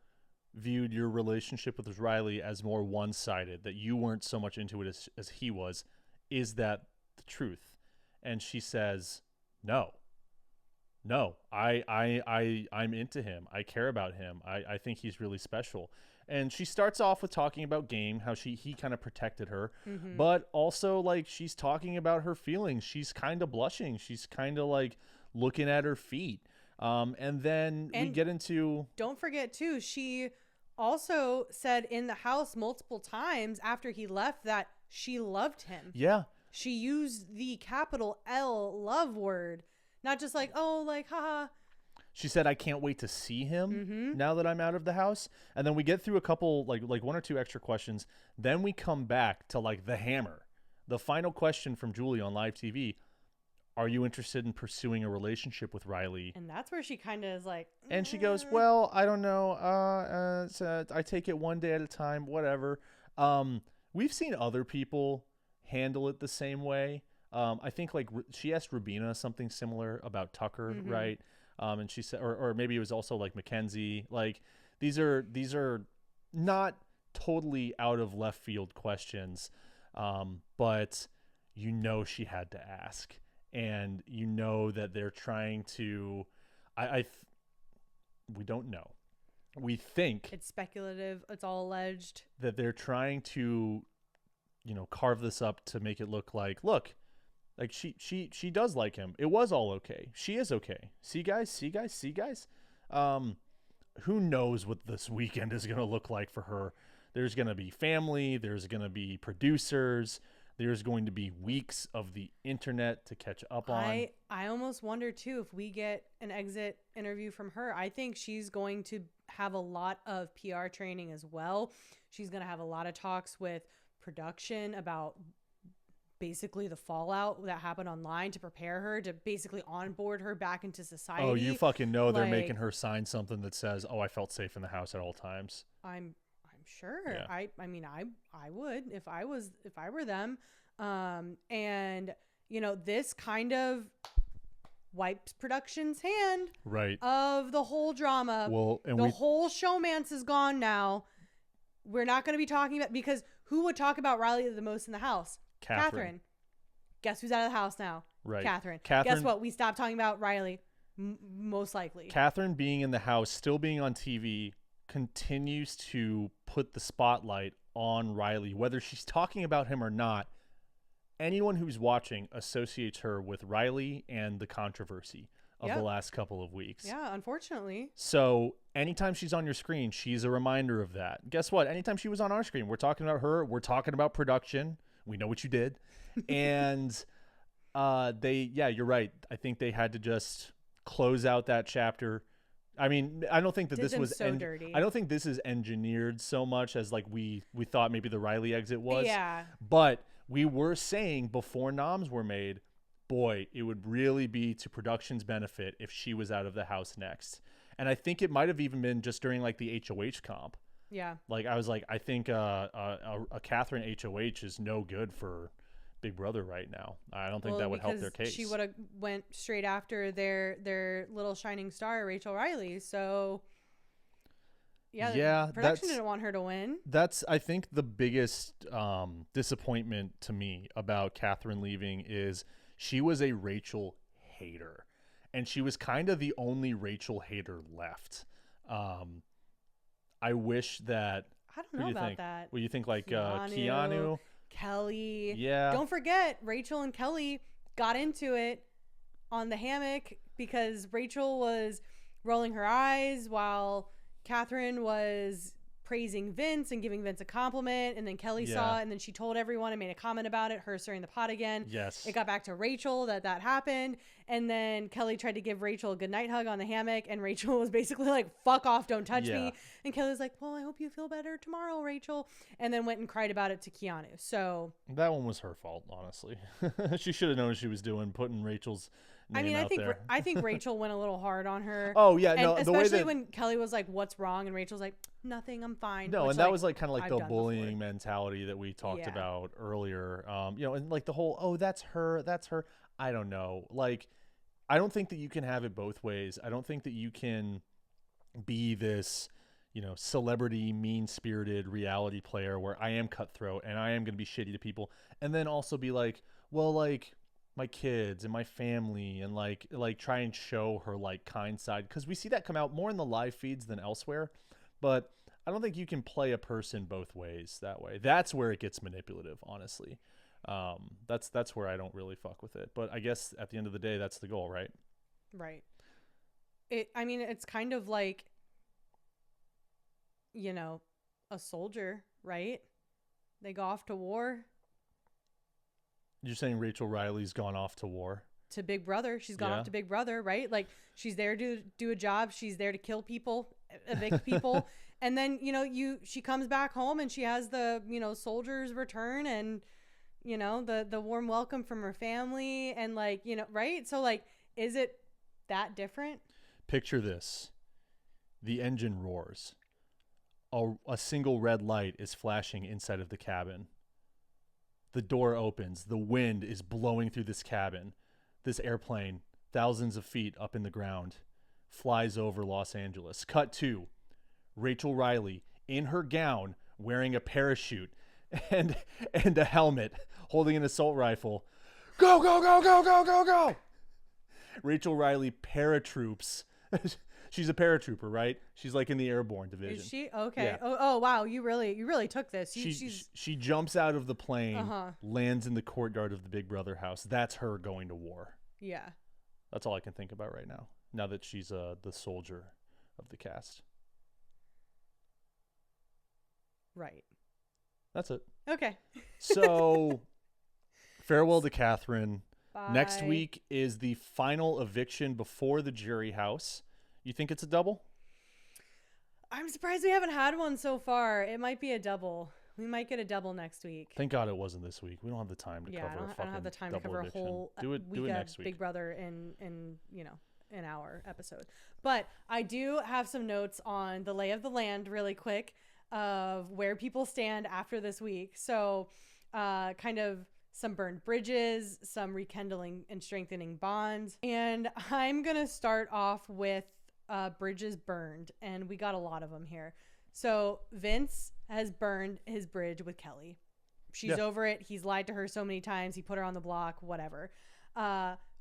viewed your relationship with Rylie as more one-sided, that you weren't so much into it as he was. Is that the truth? And she says, no, I'm into him. I care about him. I think he's really special. And she starts off with talking about Game, how he kind of protected her, but also like she's talking about her feelings. She's kind of blushing. She's kind of like looking at her feet. And then we get into... Don't forget, too, she also said in the house multiple times after he left that she loved him. Yeah. She used the capital L love word. Not just like, oh, like, haha. She said, I can't wait to see him now that I'm out of the house. And then we get through a couple, like 1 or 2 extra questions. Then we come back to, like, the hammer. The final question from Julie on live TV. Are you interested in pursuing a relationship with Rylie? And that's where she kind of is like... And she goes, well, I don't know. I take it one day at a time, whatever. We've seen other people handle it the same way. I think like she asked Rubina something similar about Tucker, right? And she said, or maybe it was also like Mackenzie. Like these are not totally out of left field questions, but she had to ask. And that they're trying to, we don't know. We think it's speculative. It's all alleged that they're trying to, carve this up to make it look like she does like him. It was all okay. She is okay. See guys. Who knows what this weekend is going to look like for her? There's going to be family. There's going to be producers. There's going to be weeks of the internet to catch up on. I almost wonder, too, if we get an exit interview from her. I think she's going to have a lot of PR training as well. She's going to have a lot of talks with production about basically the fallout that happened online to prepare her, to basically onboard her back into society. Oh, you fucking know they're making her sign something that says, oh, I felt safe in the house at all times. I'm sure. Yeah. I mean, I would if I were them. And this kind of wipes production's hand of the whole drama. Well, and the whole showmance is gone now. We're not going to be talking about, because who would talk about Rylie the most in the house? Katherine. Guess who's out of the house now? Right. Katherine. Guess what? We stopped talking about Rylie. Most likely. Katherine being in the house, still being on TV, continues to put the spotlight on Rylie, whether she's talking about him or not. anyone who's watching associates her with Rylie and the controversy of the last couple of weeks. Yeah, unfortunately. So anytime she's on your screen, she's a reminder of that. Guess what? Anytime she was on our screen, we're talking about her. We're talking about production. We know what you did. And you're right. I think they had to just close out that chapter. I mean, I don't think that this was dirty. I don't think this is engineered so much as like we thought maybe the Rylie exit was. Yeah. But we were saying before noms were made, boy, it would really be to production's benefit if she was out of the house next. And I think it might have even been just during like the HOH comp. Yeah. Like I was like, I think a Katherine HOH is no good for Big Brother right now. I don't think that would help their case. She would have went straight after their little shining star, Rachel Rylie. So production didn't want her to win. That's, I think, the biggest disappointment to me about Katherine leaving is she was a Rachel hater, and she was kind of the only Rachel hater left. I wish that. I don't know about that. Well, you think like Keanu, Kelly. Yeah. Don't forget, Rachel and Kelly got into it on the hammock because Rachel was rolling her eyes while Katherine was praising Vince and giving Vince a compliment, and then Kelly saw it, and then she told everyone and made a comment about it, her stirring the pot again. Yes. It got back to Rachel that happened, and then Kelly tried to give Rachel a goodnight hug on the hammock, and Rachel was basically like, fuck off, don't touch me. And Kelly was like, well, I hope you feel better tomorrow, Rachel, and then went and cried about it to Keanu. So that one was her fault, honestly. She should have known what she was doing, putting Rachel's name out there. I think Rachel went a little hard on her. Oh yeah, no, and the way especially when Kelly was like, "What's wrong?" and Rachel's like, "Nothing, I'm fine." No, and that was like kind of like the bullying before. mentality that we talked about earlier. And like the whole, oh, that's her. I don't know. Like, I don't think that you can have it both ways. I don't think that you can be this, celebrity, mean-spirited reality player where I am cutthroat and I am going to be shitty to people, and then also be like, well, like, my kids and my family, and like try and show her like kind side, because we see that come out more in the live feeds than elsewhere. But I don't think you can play a person both ways that way. That's where it gets manipulative, honestly. That's where I don't really fuck with it. But I guess at the end of the day, that's the goal, right? Right. It's kind of like, a soldier, right? They go off to war. You're saying Rachel Riley's gone off to war? To Big Brother. She's gone off to Big Brother, right? Like, she's there to do a job. She's there to kill people, evict people. And then, she comes back home and she has the, soldiers return and, the warm welcome from her family and like, right? So like, is it that different? Picture this. The engine roars. A single red light is flashing inside of the cabin. The door opens. The wind is blowing through this cabin. This airplane, thousands of feet up in the ground, flies over Los Angeles. Cut to Rachel Rylie in her gown, wearing a parachute and a helmet, holding an assault rifle. Go, go, go, go, go, go, go. Rachel Rylie paratroops. She's a paratrooper, right? She's like in the airborne division. Is she? Okay. Yeah. Oh, wow. You really took this. She jumps out of the plane, lands in the courtyard of the Big Brother house. That's her going to war. Yeah. That's all I can think about right now. Now that she's the soldier of the cast. Right. That's it. Okay. So, farewell to Katherine. Bye. Next week is the final eviction before the jury house. You think it's a double? I'm surprised we haven't had one so far. It might be a double. We might get a double next week. Thank God it wasn't this week. We don't have the time to cover a fucking I don't have the time to cover eviction. a whole do it next week. Big Brother in an hour episode. But I do have some notes on the lay of the land really quick of where people stand after this week. So kind of some burned bridges, some rekindling and strengthening bonds. And I'm going to start off with bridges burned, and we got a lot of them here. So Vince has burned his bridge with Kelly. She's over it. He's lied to her so many times. He put her on the block, whatever.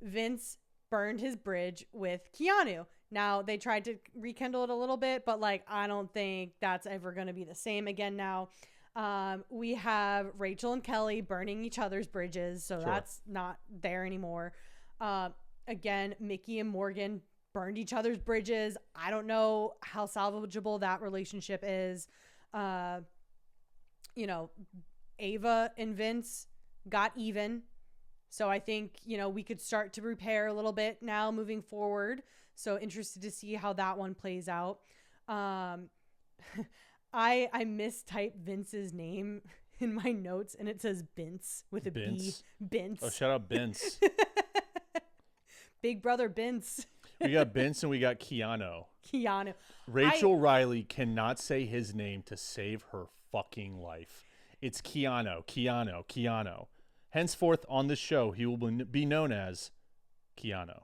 Vince burned his bridge with Keanu. Now, they tried to rekindle it a little bit, but like, I don't think that's ever going to be the same again now. We have Rachel and Kelly burning each other's bridges, so that's not there anymore. Again, Mickey and Morgan burned each other's bridges. I don't know how salvageable that relationship is. You know, Ava and Vince got even. So I think, you know, we could start to repair a little bit now moving forward. So interested to see how that one plays out. I mistyped Vince's name in my notes and it says Bince with a Bince? B. Bince. Oh, shout out Bince. Big brother Bince. We got Bince and we got Keanu. Rachel Rylie cannot say his name to save her fucking life. It's Keanu. Henceforth on this show, he will be known as Keanu.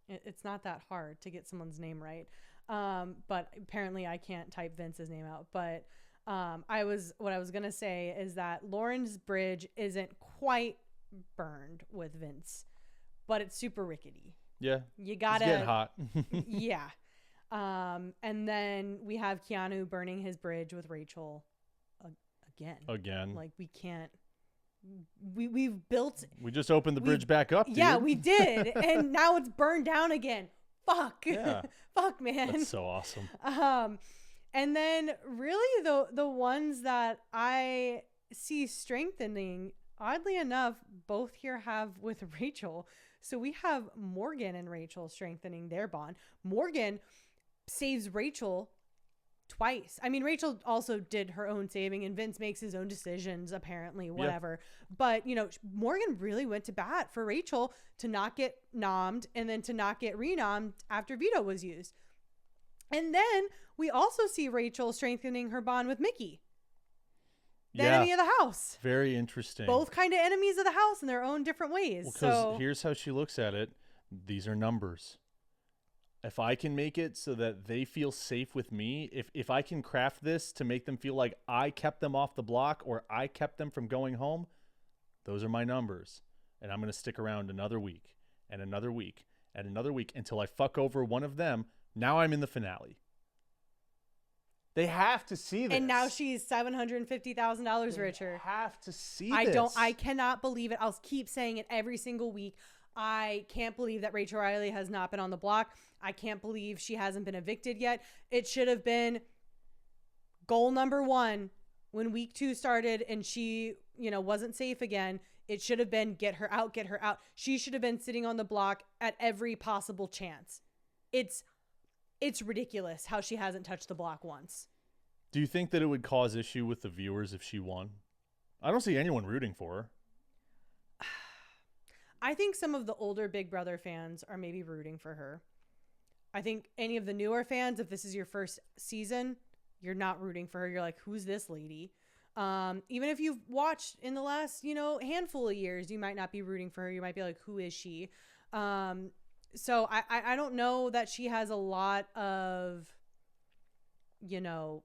It's not that hard to get someone's name right. But apparently I can't type Vince's name out. But what I was going to say is that Lauren's bridge isn't quite burned with Vince, but it's super rickety. Yeah. You gotta get hot. Yeah. And then we have Keanu burning his bridge with Rachel again. Like we can't. We've built. We just opened the bridge back up. Dude. Yeah, we did, and now it's burned down again. Fuck. Yeah. Fuck, man. That's so awesome. And then really the ones that I see strengthening, oddly enough, both here have with Rachel. So we have Morgan and Rachel strengthening their bond. Morgan saves Rachel twice. I mean, Rachel also did her own saving and Vince makes his own decisions, apparently, whatever. Yeah. But, you know, Morgan really went to bat for Rachel to not get nommed and then to not get renommed after veto was used. And then we also see Rachel strengthening her bond with Mickey, the enemy of the house. Very interesting. Both kind of enemies of the house in their own different ways. Well, because here's how she looks at it. These are numbers. If I can make it so that they feel safe with me, if I can craft this to make them feel like I kept them off the block or I kept them from going home, those are my numbers. And I'm going to stick around another week and another week and another week until I fuck over one of them. Now I'm in the finale. They have to see this. And now she's $750,000 richer. They have to see this. I cannot believe it. I'll keep saying it every single week. I can't believe that Rachel Rylie has not been on the block. I can't believe she hasn't been evicted yet. It should have been goal number 1 when week 2 started and she, you know, wasn't safe again. It should have been get her out, get her out. She should have been sitting on the block at every possible chance. It's ridiculous how she hasn't touched the block once. Do you think that it would cause issue with the viewers if she won? I don't see anyone rooting for her. I think some of the older Big Brother fans are maybe rooting for her. I think any of the newer fans, if this is your first season, you're not rooting for her. You're like, who's this lady? Even if you've watched in the last, you know, handful of years, you might not be rooting for her. You might be like, who is she? So I don't know that she has a lot of, you know,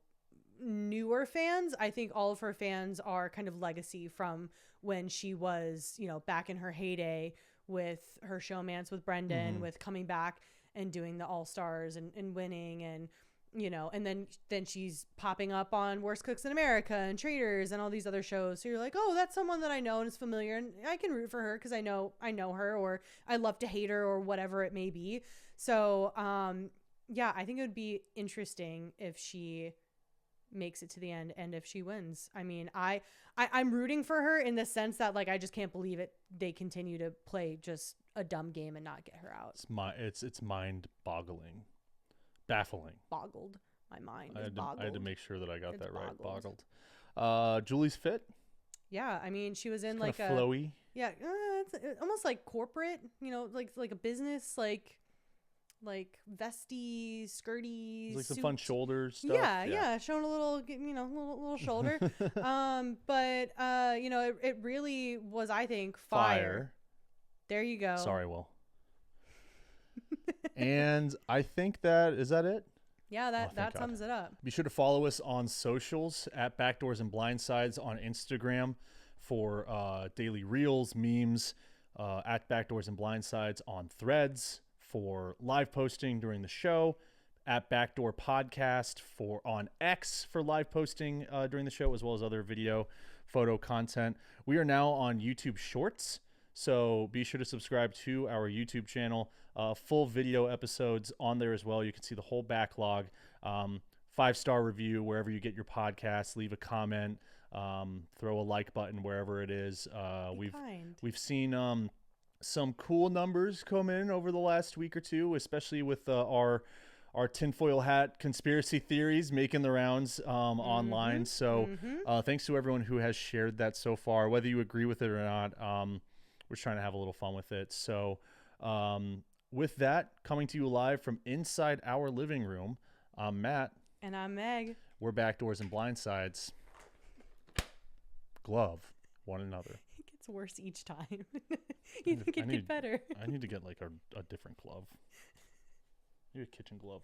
newer fans. I think all of her fans are kind of legacy from when she was, you know, back in her heyday with her showmance with Brendan, with coming back and doing the All-Stars and winning and, you know, and then she's popping up on Worst Cooks in America and Traitors and all these other shows. So you're like, oh, that's someone that I know and is familiar and I can root for her because I know her or I love to hate her or whatever it may be. So, yeah, I think it would be interesting if she makes it to the end and if she wins. I mean, I'm rooting for her in the sense that, like, I just can't believe it. They continue to play just a dumb game and not get her out. It's mind-boggling. Baffling. Boggled. My mind is boggled. I had to make sure that I got that right. Boggled. Julie's fit. Yeah, I mean, she was in it's like a flowy. Yeah, it's almost like corporate. You know, like a business, like vesty, skirty, like some fun shoulder stuff. Yeah, showing a little, you know, little shoulder. But you know, it really was, I think, fire. There you go. Sorry, Will. And I think is that it? Yeah, that sums it up. Be sure to follow us on socials at Backdoors and Blindsides on Instagram for daily reels, memes, at Backdoors and Blindsides on Threads for live posting during the show, at Backdoor Podcast on X for live posting during the show, as well as other video, photo content. We are now on YouTube Shorts, so be sure to subscribe to our YouTube channel. Full video episodes on there as well. You can see the whole backlog. 5-star review wherever you get your podcasts. Leave a comment. Throw a like button wherever it is. We've seen some cool numbers come in over the last week or two, especially with our tinfoil hat conspiracy theories making the rounds online. So thanks to everyone who has shared that so far, whether you agree with it or not. We're trying to have a little fun with it. So with that, coming to you live from inside our living room, I'm Matt. And I'm Meg. We're Backdoors and Blindsides. Glove one another. It gets worse each time. You think it'd get better. I need to get like a different glove. Maybe a kitchen glove.